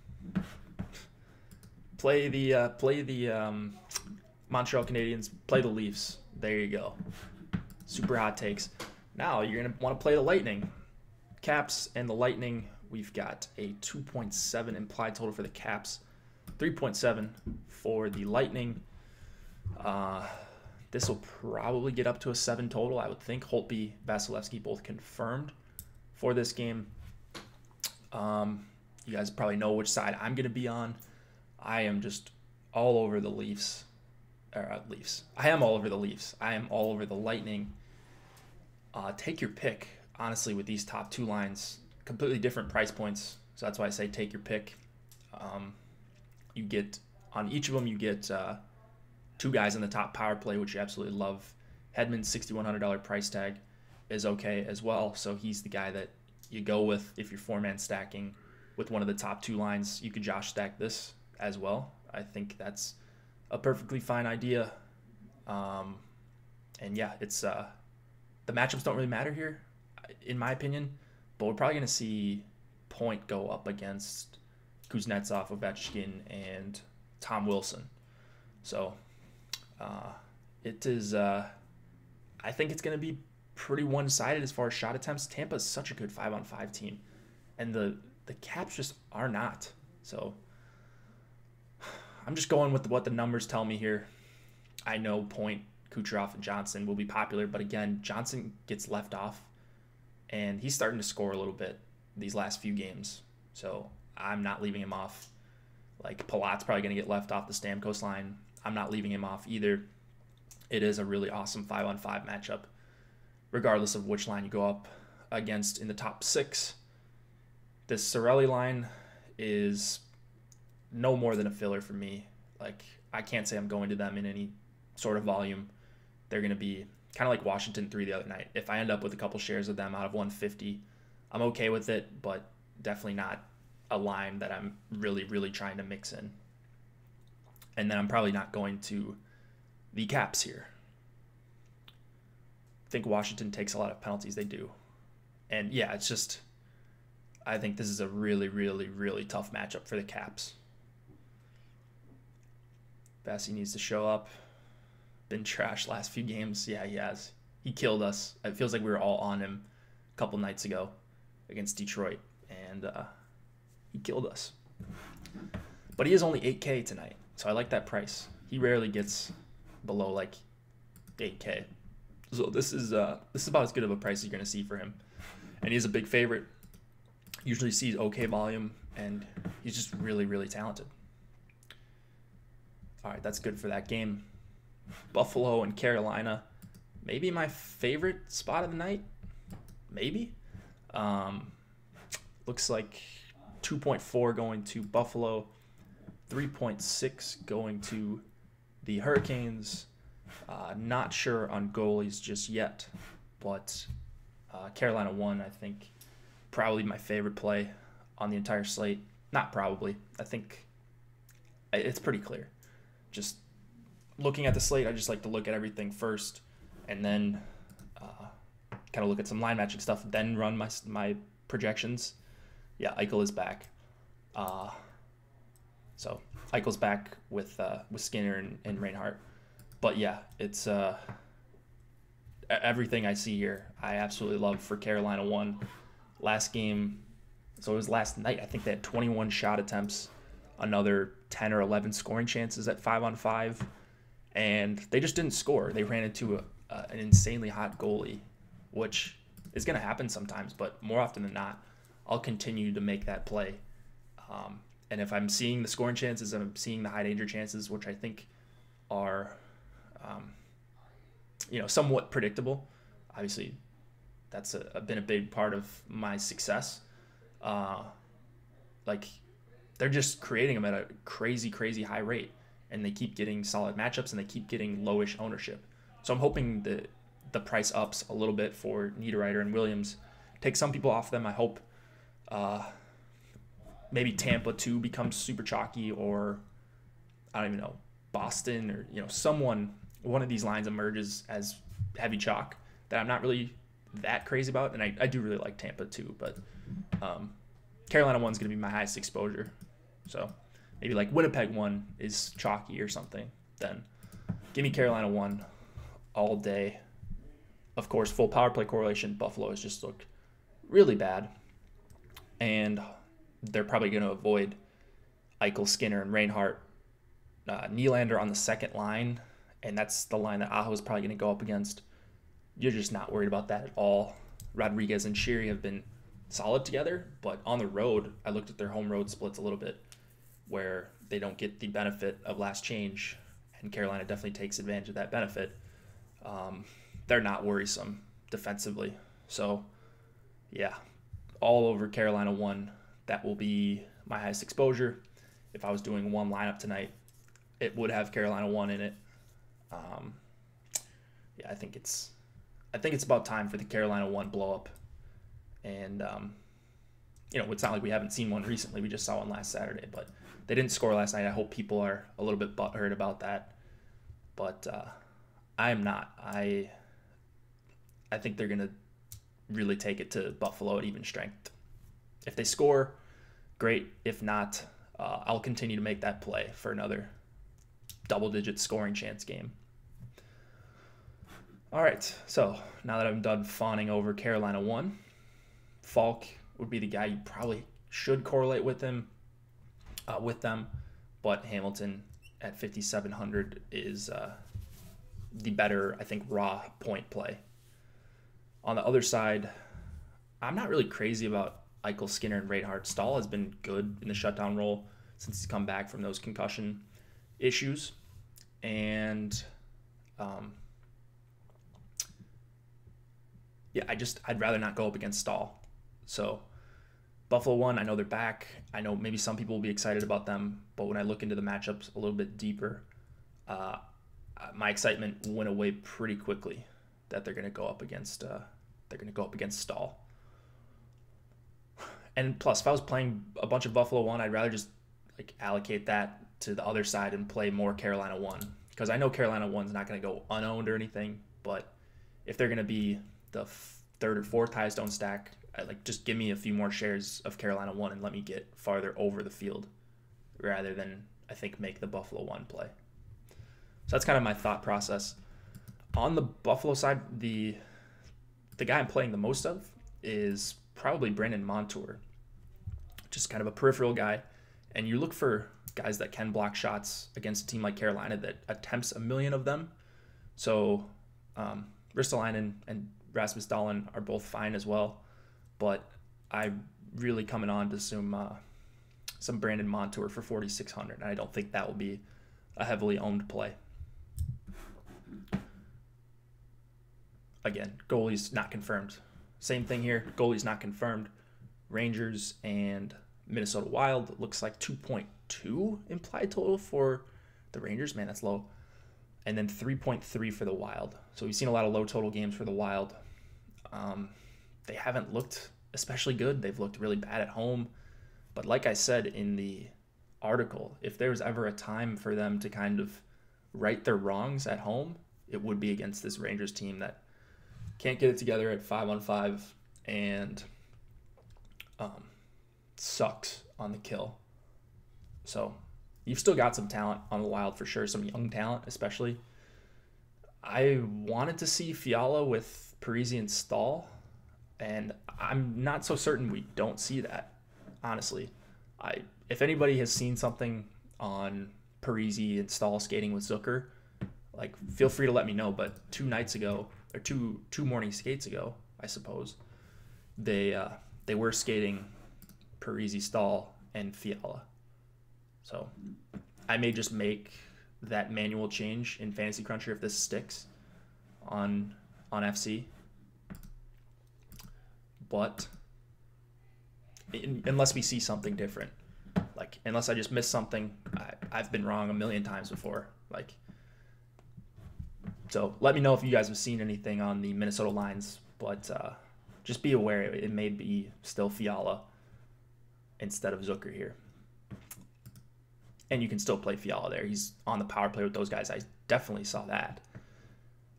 Play the Montreal Canadiens. Play the Leafs. There you go. Super hot takes. Now you're gonna want to play the Lightning. Caps and the Lightning. We've got a 2.7 implied total for the Caps, 3.7 for the Lightning. This will probably get up to a 7 total, I would think. Holtby, Vasilevsky both confirmed for this game. You guys probably know which side I'm going to be on. I am just all over the Leafs. Leafs. I am all over the Leafs. I am all over the Lightning. Take your pick, honestly, with these top 2 lines. Completely different price points. So that's why I say take your pick. You get, on each of them, you get 2 guys in the top power play, which you absolutely love. Hedman's $6,100 price tag is okay as well. So he's the guy that you go with if you're 4-man stacking with one of the top 2 lines. You could Josh stack this as well. I think that's a perfectly fine idea. And yeah, it's the matchups don't really matter here, in my opinion. But we're probably going to see Point go up against Kuznetsov, Ovechkin, and Tom Wilson. So it is. I think it's going to be pretty one-sided as far as shot attempts. Tampa is such a good 5-on-5 team. and the Caps just are not. So I'm just going with what the numbers tell me here. I know Point, Kucherov, and Johnson will be popular, but again, Johnson gets left off, and he's starting to score a little bit these last few games. So I'm not leaving him off. Like, Palat's probably going to get left off the Stamkos line. I'm not leaving him off either. It is a really awesome 5-on-5 matchup, regardless of which line you go up against in the top 6. This Cirelli line is no more than a filler for me. Like, I can't say I'm going to them in any sort of volume. They're going to be kind of like Washington 3 the other night. If I end up with a couple shares of them out of 150, I'm okay with it, but definitely not a line that I'm really, really trying to mix in. And then I'm probably not going to the Caps here. I think Washington takes a lot of penalties. They do. And yeah, it's just, I think this is a really, really, really tough matchup for the Caps. Bassey needs to show up. Been trashed last few games. Yeah, he has. He killed us. It feels like we were all on him a couple nights ago against Detroit, and he killed us. But he is only 8K tonight, so I like that price. He rarely gets below like 8K. So this is about as good of a price as you're going to see for him. And he's a big favorite. Usually sees okay volume, and he's just really, really talented. All right, that's good for that game. Buffalo and Carolina, maybe my favorite spot of the night. Maybe. Looks like 2.4 going to Buffalo, 3.6 going to the Hurricanes. Not sure on goalies just yet, but Carolina 1, I think, probably my favorite play on the entire slate. Not probably. I think it's pretty clear. Just looking at the slate, I just like to look at everything first, and then kind of look at some line matching stuff, then run my projections. Yeah, Eichel is back. So Eichel's back with Skinner and Reinhart. But yeah, it's everything I see here, I absolutely love for Carolina 1. Last game, so it was last night, I think they had 21 shot attempts, another 10 or 11 scoring chances at 5-on-5, and they just didn't score. They ran into an insanely hot goalie, which is going to happen sometimes, but more often than not, I'll continue to make that play. And if I'm seeing the scoring chances, I'm seeing the high danger chances, which I think are, somewhat predictable. Obviously, that's been a big part of my success. They're just creating them at a crazy, crazy high rate, and they keep getting solid matchups, and they keep getting lowish ownership. So I'm hoping that the price ups a little bit for Niederreiter and Williams. Take some people off them. I hope maybe Tampa 2 becomes super chalky, or I don't even know, Boston, or one of these lines emerges as heavy chalk that I'm not really that crazy about, and I do really like Tampa 2, but Carolina 1 is going to be my highest exposure. So maybe like Winnipeg 1 is chalky or something, then give me Carolina 1 all day. Of course, full power play correlation, Buffalo has just looked really bad, and they're probably going to avoid Eichel, Skinner, and Reinhart. Nylander on the second line, and that's the line that Aho is probably going to go up against. You're just not worried about that at all. Rodriguez and Sheary have been solid together, but on the road, I looked at their home road splits a little bit, where they don't get the benefit of last change, and Carolina definitely takes advantage of that benefit. They're not worrisome defensively. So, yeah, all over Carolina 1. That will be my highest exposure. If I was doing one lineup tonight, it would have Carolina 1 in it. I think it's about time for the Carolina 1 blow up. And it's not like we haven't seen one recently. We just saw one last Saturday, but they didn't score last night. I hope people are a little bit butthurt about that, but I am not. I think they're gonna really take it to Buffalo at even strength. If they score, great. If not, I'll continue to make that play for another double-digit scoring chance game. All right, so now that I'm done fawning over Carolina 1, Falk would be the guy you probably should correlate with them. But Hamilton at 5,700 is the better, I think, raw point play. On the other side, I'm not really crazy about Eichel, Skinner, and Reinhart. Stahl has been good in the shutdown role since he's come back from those concussion issues. And I'd rather not go up against Stahl. So Buffalo won. I know they're back. I know maybe some people will be excited about them, but when I look into the matchups a little bit deeper, my excitement went away pretty quickly that they're going to go up against Stahl. And plus, if I was playing a bunch of Buffalo 1, I'd rather just like allocate that to the other side and play more Carolina 1, because I know Carolina 1's not going to go unowned or anything, but if they're going to be the third or fourth highest owned stack, just give me a few more shares of Carolina 1 and let me get farther over the field rather than, I think, make the Buffalo 1 play. So that's kind of my thought process. On the Buffalo side, the guy I'm playing the most of is probably Brandon Montour, just kind of a peripheral guy. And you look for guys that can block shots against a team like Carolina that attempts a million of them. So Ristolainen and Rasmus Dahlin are both fine as well. But I'm really coming on to some Brandon Montour for 4,600. And I don't think that will be a heavily owned play. Again, goalie's not confirmed. Same thing here. Goalie's not confirmed. Rangers and Minnesota Wild looks like 2.2 implied total for the Rangers. Man, that's low. And then 3.3 for the Wild. So we've seen a lot of low total games for the Wild. They haven't looked especially good. They've looked really bad at home. But like I said in the article, if there's ever a time for them to kind of right their wrongs at home, it would be against this Rangers team that can't get it together at 5-on-5 and sucks on the kill. So you've still got some talent on the Wild for sure, some young talent especially. I wanted to see Fiala with Parise and Stahl, and I'm not so certain we don't see that, honestly. If anybody has seen something on Parise and Stahl skating with Zucker, feel free to let me know. But 2 nights ago, or two morning skates ago, I suppose, they were skating Parise, Stahl, and Fiala. So I may just make that manual change in Fantasy Cruncher if this sticks on FC. But unless we see something different, unless I just missed something, I've been wrong a million times before. So let me know if you guys have seen anything on the Minnesota lines, but just be aware it may be still Fiala instead of Zucker here. And you can still play Fiala there. He's on the power play with those guys. I definitely saw that.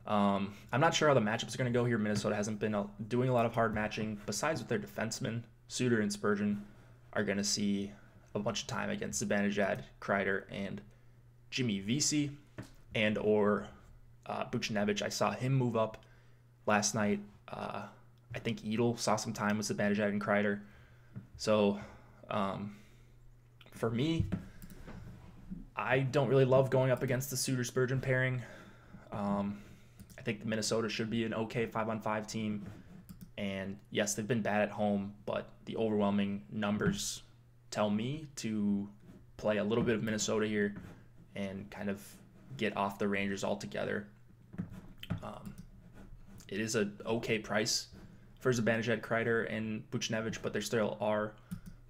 I'm not sure how the matchups are going to go here. Minnesota hasn't been doing a lot of hard matching. Besides with their defensemen, Suter and Spurgeon are going to see a bunch of time against Zibanejad, Kreider, and Jimmy Vesey, and or Buchnevich. I saw him move up last night. I think Edel saw some time with Zibanejad and Kreider. So for me, I don't really love going up against the Suter-Spurgeon pairing. I think Minnesota should be an okay 5-on-5 team. And yes, they've been bad at home, but the overwhelming numbers tell me to play a little bit of Minnesota here and kind of get off the Rangers altogether. It is an okay price for Zibanejad, Kreider, and Buchnevich, but there still are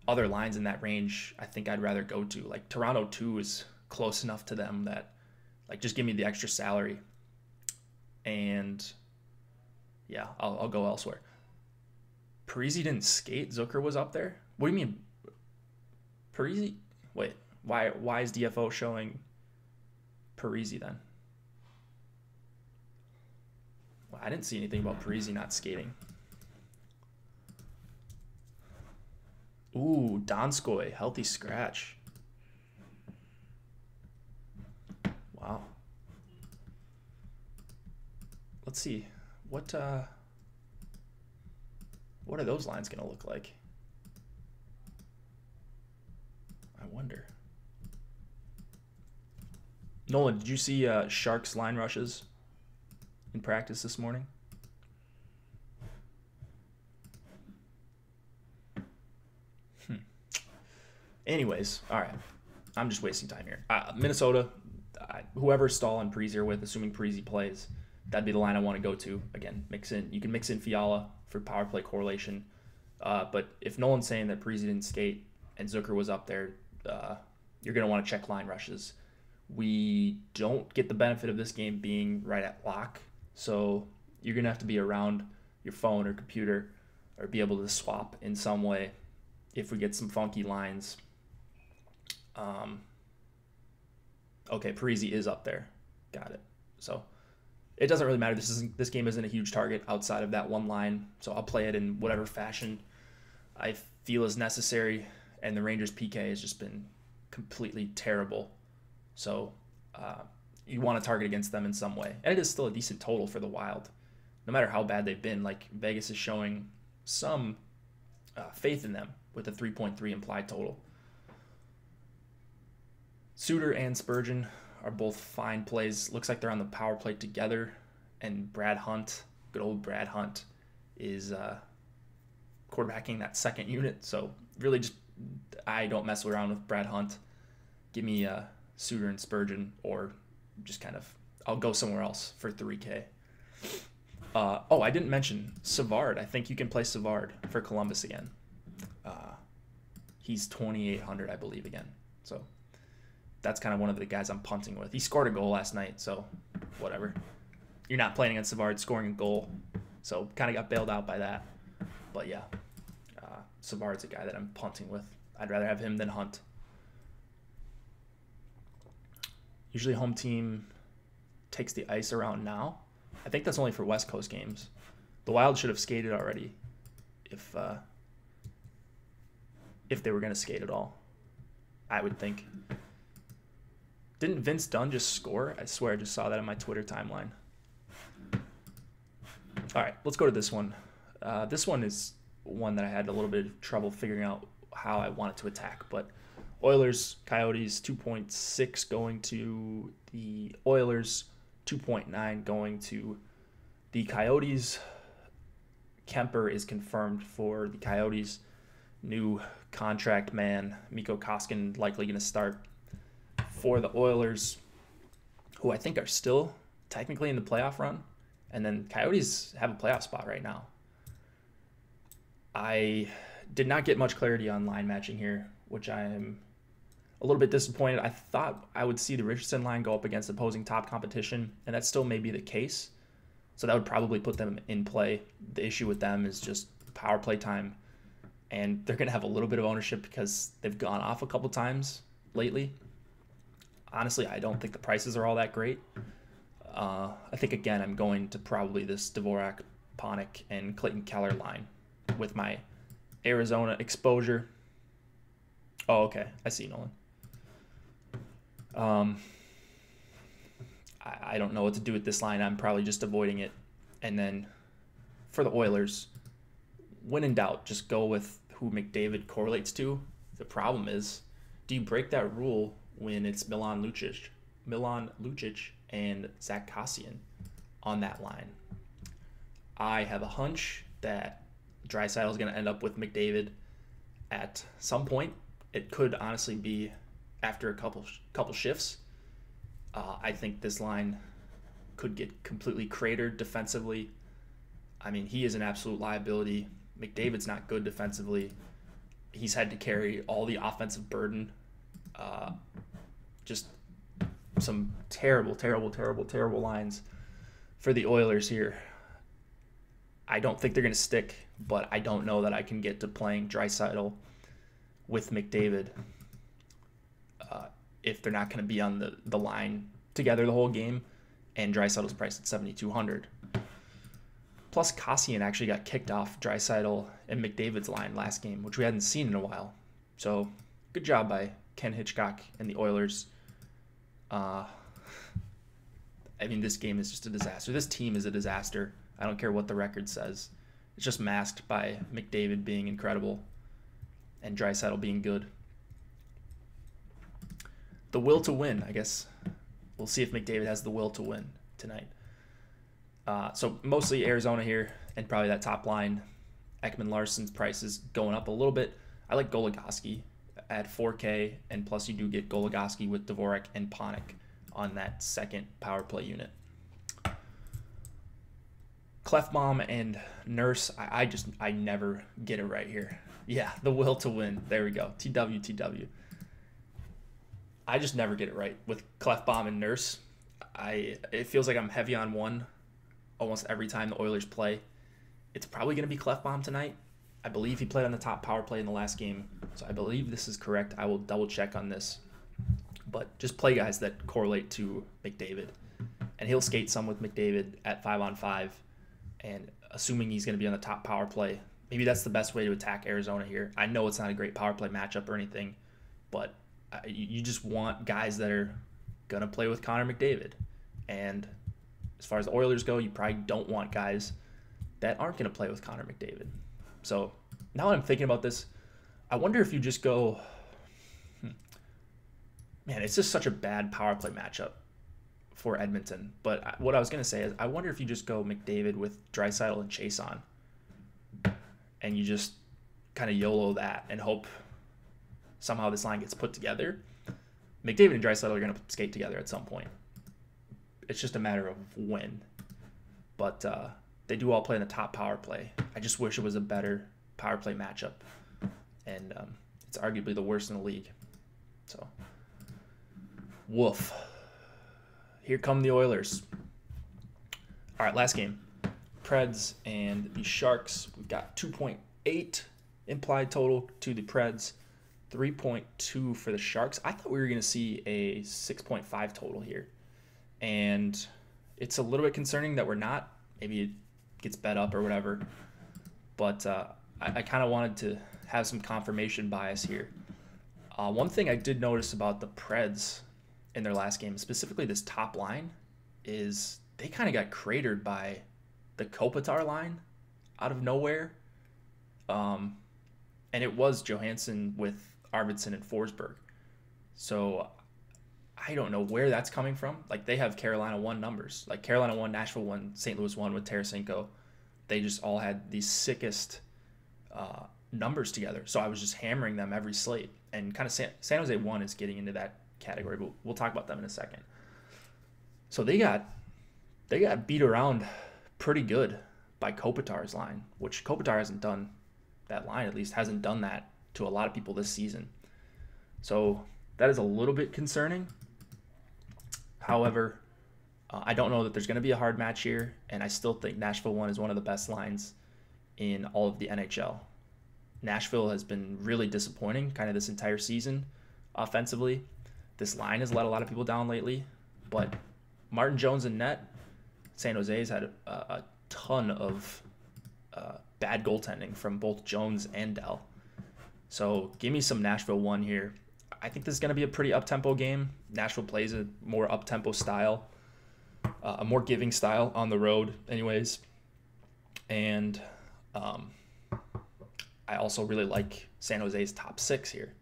other lines in that range I think I'd rather go to. Toronto 2 is close enough to them that just give me the extra salary. And yeah, I'll go elsewhere. Parise didn't skate. Zucker was up there. What do you mean? Parise? Wait, why is DFO showing Parise then? Well, I didn't see anything about Parise not skating. Ooh, Donskoy, healthy scratch. Wow. Let's see. What are those lines going to look like? under. Nolan, did you see Sharks line rushes in practice this morning? Anyways, all right. I'm just wasting time here. Minnesota, whoever Stahl and Parise are with, assuming Parise plays, that'd be the line I want to go to. Again, you can mix in Fiala for power play correlation. But if Nolan's saying that Parise didn't skate and Zucker was up there, you're going to want to check line rushes. We don't get the benefit of this game being right at lock, so you're going to have to be around your phone or computer or be able to swap in some way if we get some funky lines. Okay, Parise is up there. Got it. So it doesn't really matter. This game isn't a huge target outside of that one line, so I'll play it in whatever fashion I feel is necessary. And the Rangers PK has just been completely terrible. So you want to target against them in some way. And it is still a decent total for the Wild. No matter how bad they've been, like Vegas is showing some faith in them with a 3.3 implied total. Suter and Spurgeon are both fine plays. Looks like they're on the power play together. And Brad Hunt, good old Brad Hunt, is quarterbacking that second unit. So really just, I don't mess around with Brad Hunt. Give me Suter and Spurgeon, or just kind of, I'll go somewhere else for 3K. I didn't mention Savard. I think you can play Savard for Columbus again. He's 2,800, I believe, again. So that's kind of one of the guys I'm punting with. He scored a goal last night, so whatever. You're not playing against Savard scoring a goal, so kind of got bailed out by that. But yeah, Savard's a guy that I'm punting with. I'd rather have him than Hunt. Usually home team takes the ice around now. I think that's only for West Coast games. The Wild should have skated already if they were going to skate at all, I would think. Didn't Vince Dunn just score? I swear I just saw that on my Twitter timeline. All right, let's go to this one. This one is one that I had a little bit of trouble figuring out how I wanted to attack. But Oilers, Coyotes, 2.6 going to the Oilers, 2.9 going to the Coyotes. Kemper is confirmed for the Coyotes. New contract man, Mikko Koskinen, likely going to start for the Oilers, who I think are still technically in the playoff run. And then Coyotes have a playoff spot right now. I did not get much clarity on line matching here, which I am a little bit disappointed. I thought I would see the Richardson line go up against opposing top competition, and that still may be the case. So that would probably put them in play. The issue with them is just power play time, and they're going to have a little bit of ownership because they've gone off a couple times lately. Honestly, I don't think the prices are all that great. I think, again, I'm going to probably this Dvorak, Panik, and Clayton Keller line with my Arizona exposure. Oh, okay. I see, Nolan. I don't know what to do with this line. I'm probably just avoiding it. And then for the Oilers, when in doubt, just go with who McDavid correlates to. The problem is, do you break that rule when it's Milan Lucic and Zach Kassian on that line? I have a hunch that Draisaitl is going to end up with McDavid at some point. It could honestly be after a couple shifts. I think this line could get completely cratered defensively. I mean, he is an absolute liability. McDavid's not good defensively. He's had to carry all the offensive burden. Just some terrible lines for the Oilers here. I don't think they're going to stick, but I don't know that I can get to playing Draisaitl with McDavid if they're not going to be on the line together the whole game, and Draisaitl's priced at 7,200. Plus, Kassian actually got kicked off Draisaitl and McDavid's line last game, which we hadn't seen in a while. So, good job by Ken Hitchcock and the Oilers. I mean, this game is just a disaster. This team is a disaster. I don't care what the record says. It's just masked by McDavid being incredible and Draisaitl being good. the will to win, I guess. We'll see if McDavid has the will to win tonight. So mostly Arizona here, and probably that top line. Ekman-Larsson's price is going up a little bit. I like Goligoski at 4K, and plus you do get Goligoski with Dvorak and Panik on that second power play unit. Clefbaum and Nurse, I never get it right here. Yeah, the will to win. There we go. TW. I just never get it right with Clefbaum and Nurse. It feels like I'm heavy on one almost every time the Oilers play. It's probably going to be Clefbaum tonight. I believe he played on the top power play in the last game, so I believe this is correct. I will double check on this. But just play guys that correlate to McDavid. And he'll skate some with McDavid at 5-on-5. And assuming he's going to be on the top power play, maybe that's the best way to attack Arizona here. I know it's not a great power play matchup or anything, but you just want guys that are going to play with Connor McDavid. And as far as the Oilers go, you probably don't want guys that aren't going to play with Connor McDavid. So now that I'm thinking about this, I wonder if you just go, man, it's just such a bad power play matchup for Edmonton. But what I was going to say is I wonder if you just go McDavid with Draisaitl and Chiasson, and you just kind of YOLO that and hope somehow this line gets put together. McDavid and Draisaitl are going to skate together at some point. It's just a matter of when. But they do all play in the top power play. I just wish it was a better power play matchup. And it's arguably the worst in the league. So, woof. Here come the Oilers. All right, last game. Preds and the Sharks. We've got 2.8 implied total to the Preds. 3.2 for the Sharks. I thought we were going to see a 6.5 total here. And it's a little bit concerning that we're not. Maybe it gets bet up or whatever. But I kind of wanted to have some confirmation bias here. One thing I did notice about the Preds in their last game, specifically this top line, is they kind of got cratered by the Kopitar line out of nowhere. And it was Johansson with Arvidsson and Forsberg. So I don't know where that's coming from. Like, they have Carolina 1 numbers. Like, Carolina 1, Nashville 1, St. Louis 1 with Tarasenko. They just all had the sickest numbers together. So I was just hammering them every slate. And kind of San Jose 1 is getting into that category, but we'll talk about them in a second. So they got beat around pretty good by Kopitar's line, which Kopitar hasn't done. That line, at least, hasn't done that to a lot of people this season. So that is a little bit concerning. However, I don't know that there's going to be a hard match here, and I still think Nashville 1 is one of the best lines in all of the NHL. Nashville has been really disappointing kind of this entire season offensively. This line has let a lot of people down lately, but Martin Jones and net, San Jose's had a ton of bad goaltending from both Jones and Dell. So give me some Nashville 1 here. I think this is going to be a pretty up-tempo game. Nashville plays a more up-tempo style, a more giving style on the road anyways. And I also really like San Jose's top 6 here.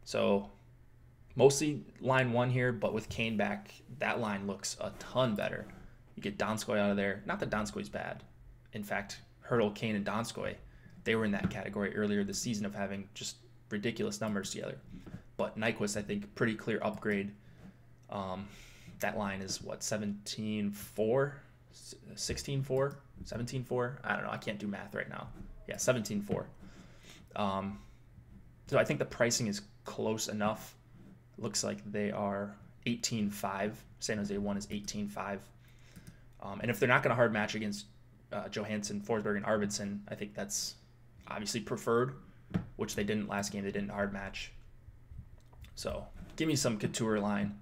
So mostly line 1 here, but with Kane back, that line looks a ton better. You get Donskoy out of there. Not that Donskoy's bad. In fact, Hurdle, Kane, and Donskoy, they were in that category earlier this season of having just ridiculous numbers together. But Nyquist, I think, pretty clear upgrade. That line is, what, 17-4? 16-4? 17-4? I don't know. I can't do math right now. Yeah, 17-4. So I think the pricing is close enough. Looks like they are 18-5. San Jose 1 is 18-5. And if they're not going to hard match against Johansson, Forsberg, and Arvidsson, I think that's obviously preferred, which they didn't last game. They didn't hard match. So give me some Couture line.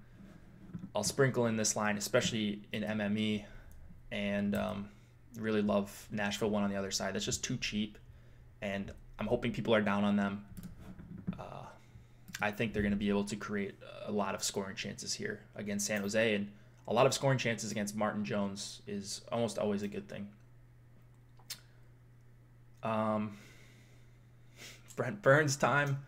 I'll sprinkle in this line, especially in MME, and really love Nashville 1 on the other side. That's just too cheap, and I'm hoping people are down on them. I think they're going to be able to create a lot of scoring chances here against San Jose, and a lot of scoring chances against Martin Jones is almost always a good thing. Brent Burns time.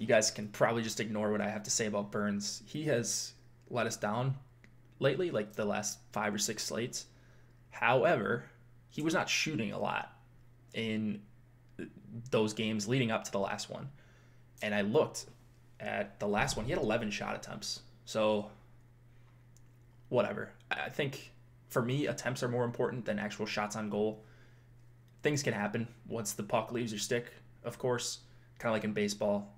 you guys can probably just ignore what I have to say about Burns. He has let us down lately, like the last 5 or 6 slates. However, he was not shooting a lot in those games leading up to the last one. And I looked at the last one. He had 11 shot attempts. So, whatever. I think, for me, attempts are more important than actual shots on goal. Things can happen once the puck leaves your stick, of course, kind of like in baseball.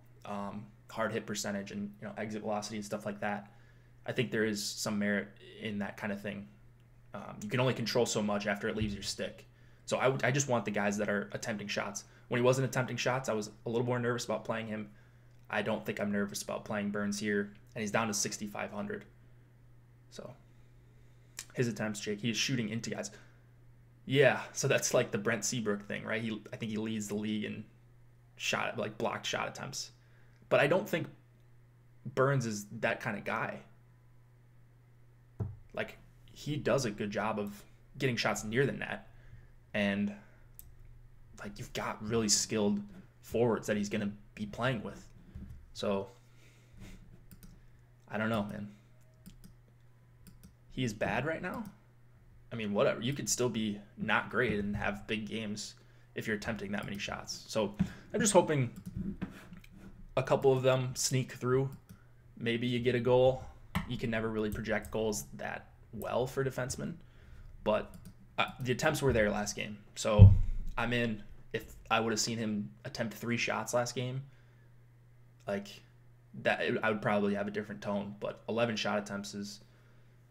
Hard hit percentage and exit velocity and stuff like that. I think there is some merit in that kind of thing. You can only control so much after it leaves your stick. So I just want the guys that are attempting shots. When he wasn't attempting shots, I was a little more nervous about playing him. I don't think I'm nervous about playing Burns here, and he's down to 6,500. So his attempts, Jake, he is shooting into guys. Yeah, so that's like the Brent Seabrook thing, right? I think he leads the league in blocked shot attempts. But I don't think Burns is that kind of guy. Like, he does a good job of getting shots near the net. And, like, you've got really skilled forwards that he's going to be playing with. So, I don't know, man. He is bad right now. I mean, whatever. You could still be not great and have big games if you're attempting that many shots. So, I'm just hoping a couple of them sneak through. Maybe you get a goal. You can never really project goals that well for defensemen. But the attempts were there last game. So I'm in. If I would have seen him attempt 3 shots last game, like that, I would probably have a different tone. But 11 shot attempts is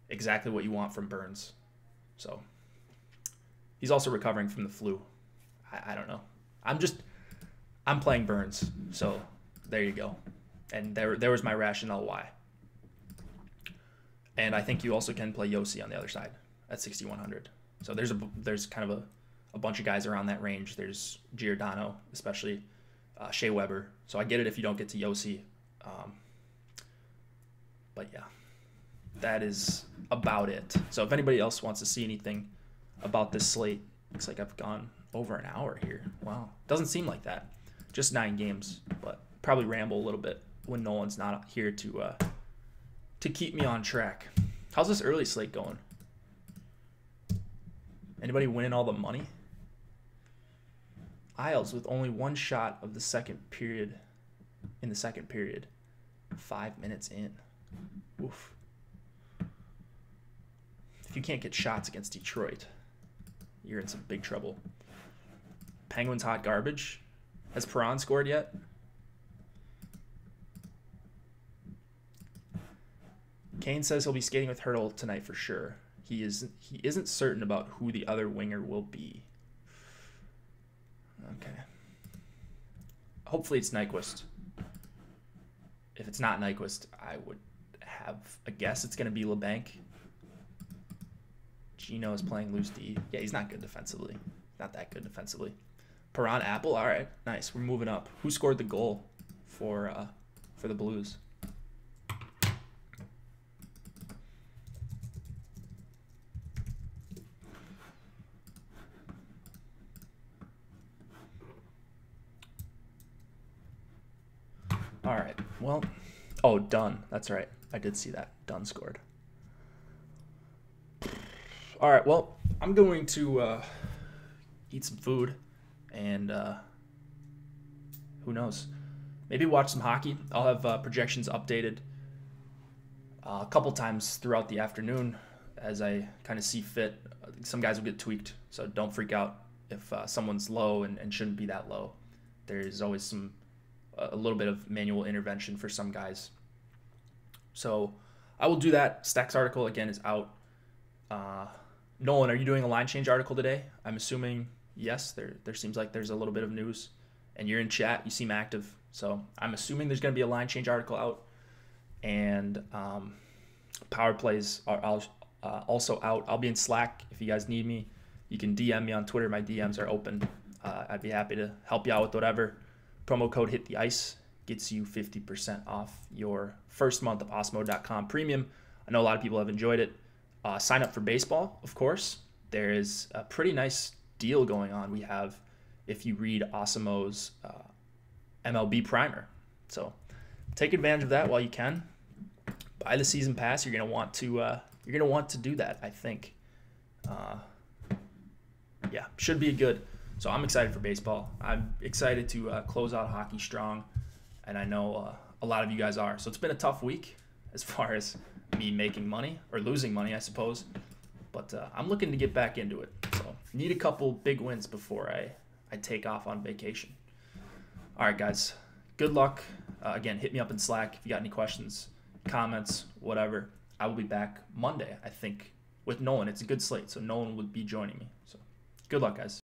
exactly what you want from Burns. So he's also recovering from the flu. I don't know. I'm playing Burns. So there you go. And there was my rationale why. And I think you also can play Yossi on the other side at 6,100. So there's kind of a bunch of guys around that range. There's Giordano, especially Shea Weber. So I get it if you don't get to Yossi. But yeah, that is about it. So if anybody else wants to see anything about this slate, looks like I've gone over an hour here. Wow. Doesn't seem like that. Just 9 games, but probably ramble a little bit when Nolan's not here to keep me on track. How's this early slate going? Anybody winning all the money? Isles with only 1 shot of the second period in the second period. 5 minutes in. Oof. If you can't get shots against Detroit, you're in some big trouble. Penguins hot garbage. Has Perron scored yet? Kane says he'll be skating with Hurdle tonight for sure. He isn't certain about who the other winger will be. Okay. Hopefully it's Nyquist. If it's not Nyquist, I would have a guess it's going to be LeBanc. Gino is playing loose D. Yeah, he's not good defensively. Not that good defensively. Perron Apple. All right, nice. We're moving up. Who scored the goal for the Blues? All right. Well, oh, Dunn. That's right. I did see that. Dunn scored. All right. Well, I'm going to eat some food and who knows? Maybe watch some hockey. I'll have projections updated a couple times throughout the afternoon as I kind of see fit. Some guys will get tweaked, so don't freak out if someone's low and shouldn't be that low. There's always a little bit of manual intervention for some guys. So I will do that. Stacks article, again, is out. Nolan, are you doing a line change article today? I'm assuming yes. There seems like there's a little bit of news. And you're in chat. You seem active. So I'm assuming there's going to be a line change article out. And power plays are also out. I'll be in Slack if you guys need me. You can DM me on Twitter. My DMs are open. I'd be happy to help you out with whatever. Promo code Hit the Ice gets you 50% off your first month of Osmo.com Premium. I know a lot of people have enjoyed it. Sign up for baseball, of course. There is a pretty nice deal going on. We have, if you read Osmo's MLB Primer. So take advantage of that while you can. Buy the season pass. You're gonna want to do that, I think. Yeah, should be good. So I'm excited for baseball. I'm excited to close out hockey strong, and I know a lot of you guys are. So it's been a tough week as far as me making money or losing money, I suppose. But I'm looking to get back into it. So need a couple big wins before I take off on vacation. All right, guys. Good luck. Again, hit me up in Slack if you got any questions, comments, whatever. I will be back Monday, I think, with Nolan. It's a good slate, so Nolan would be joining me. So good luck, guys.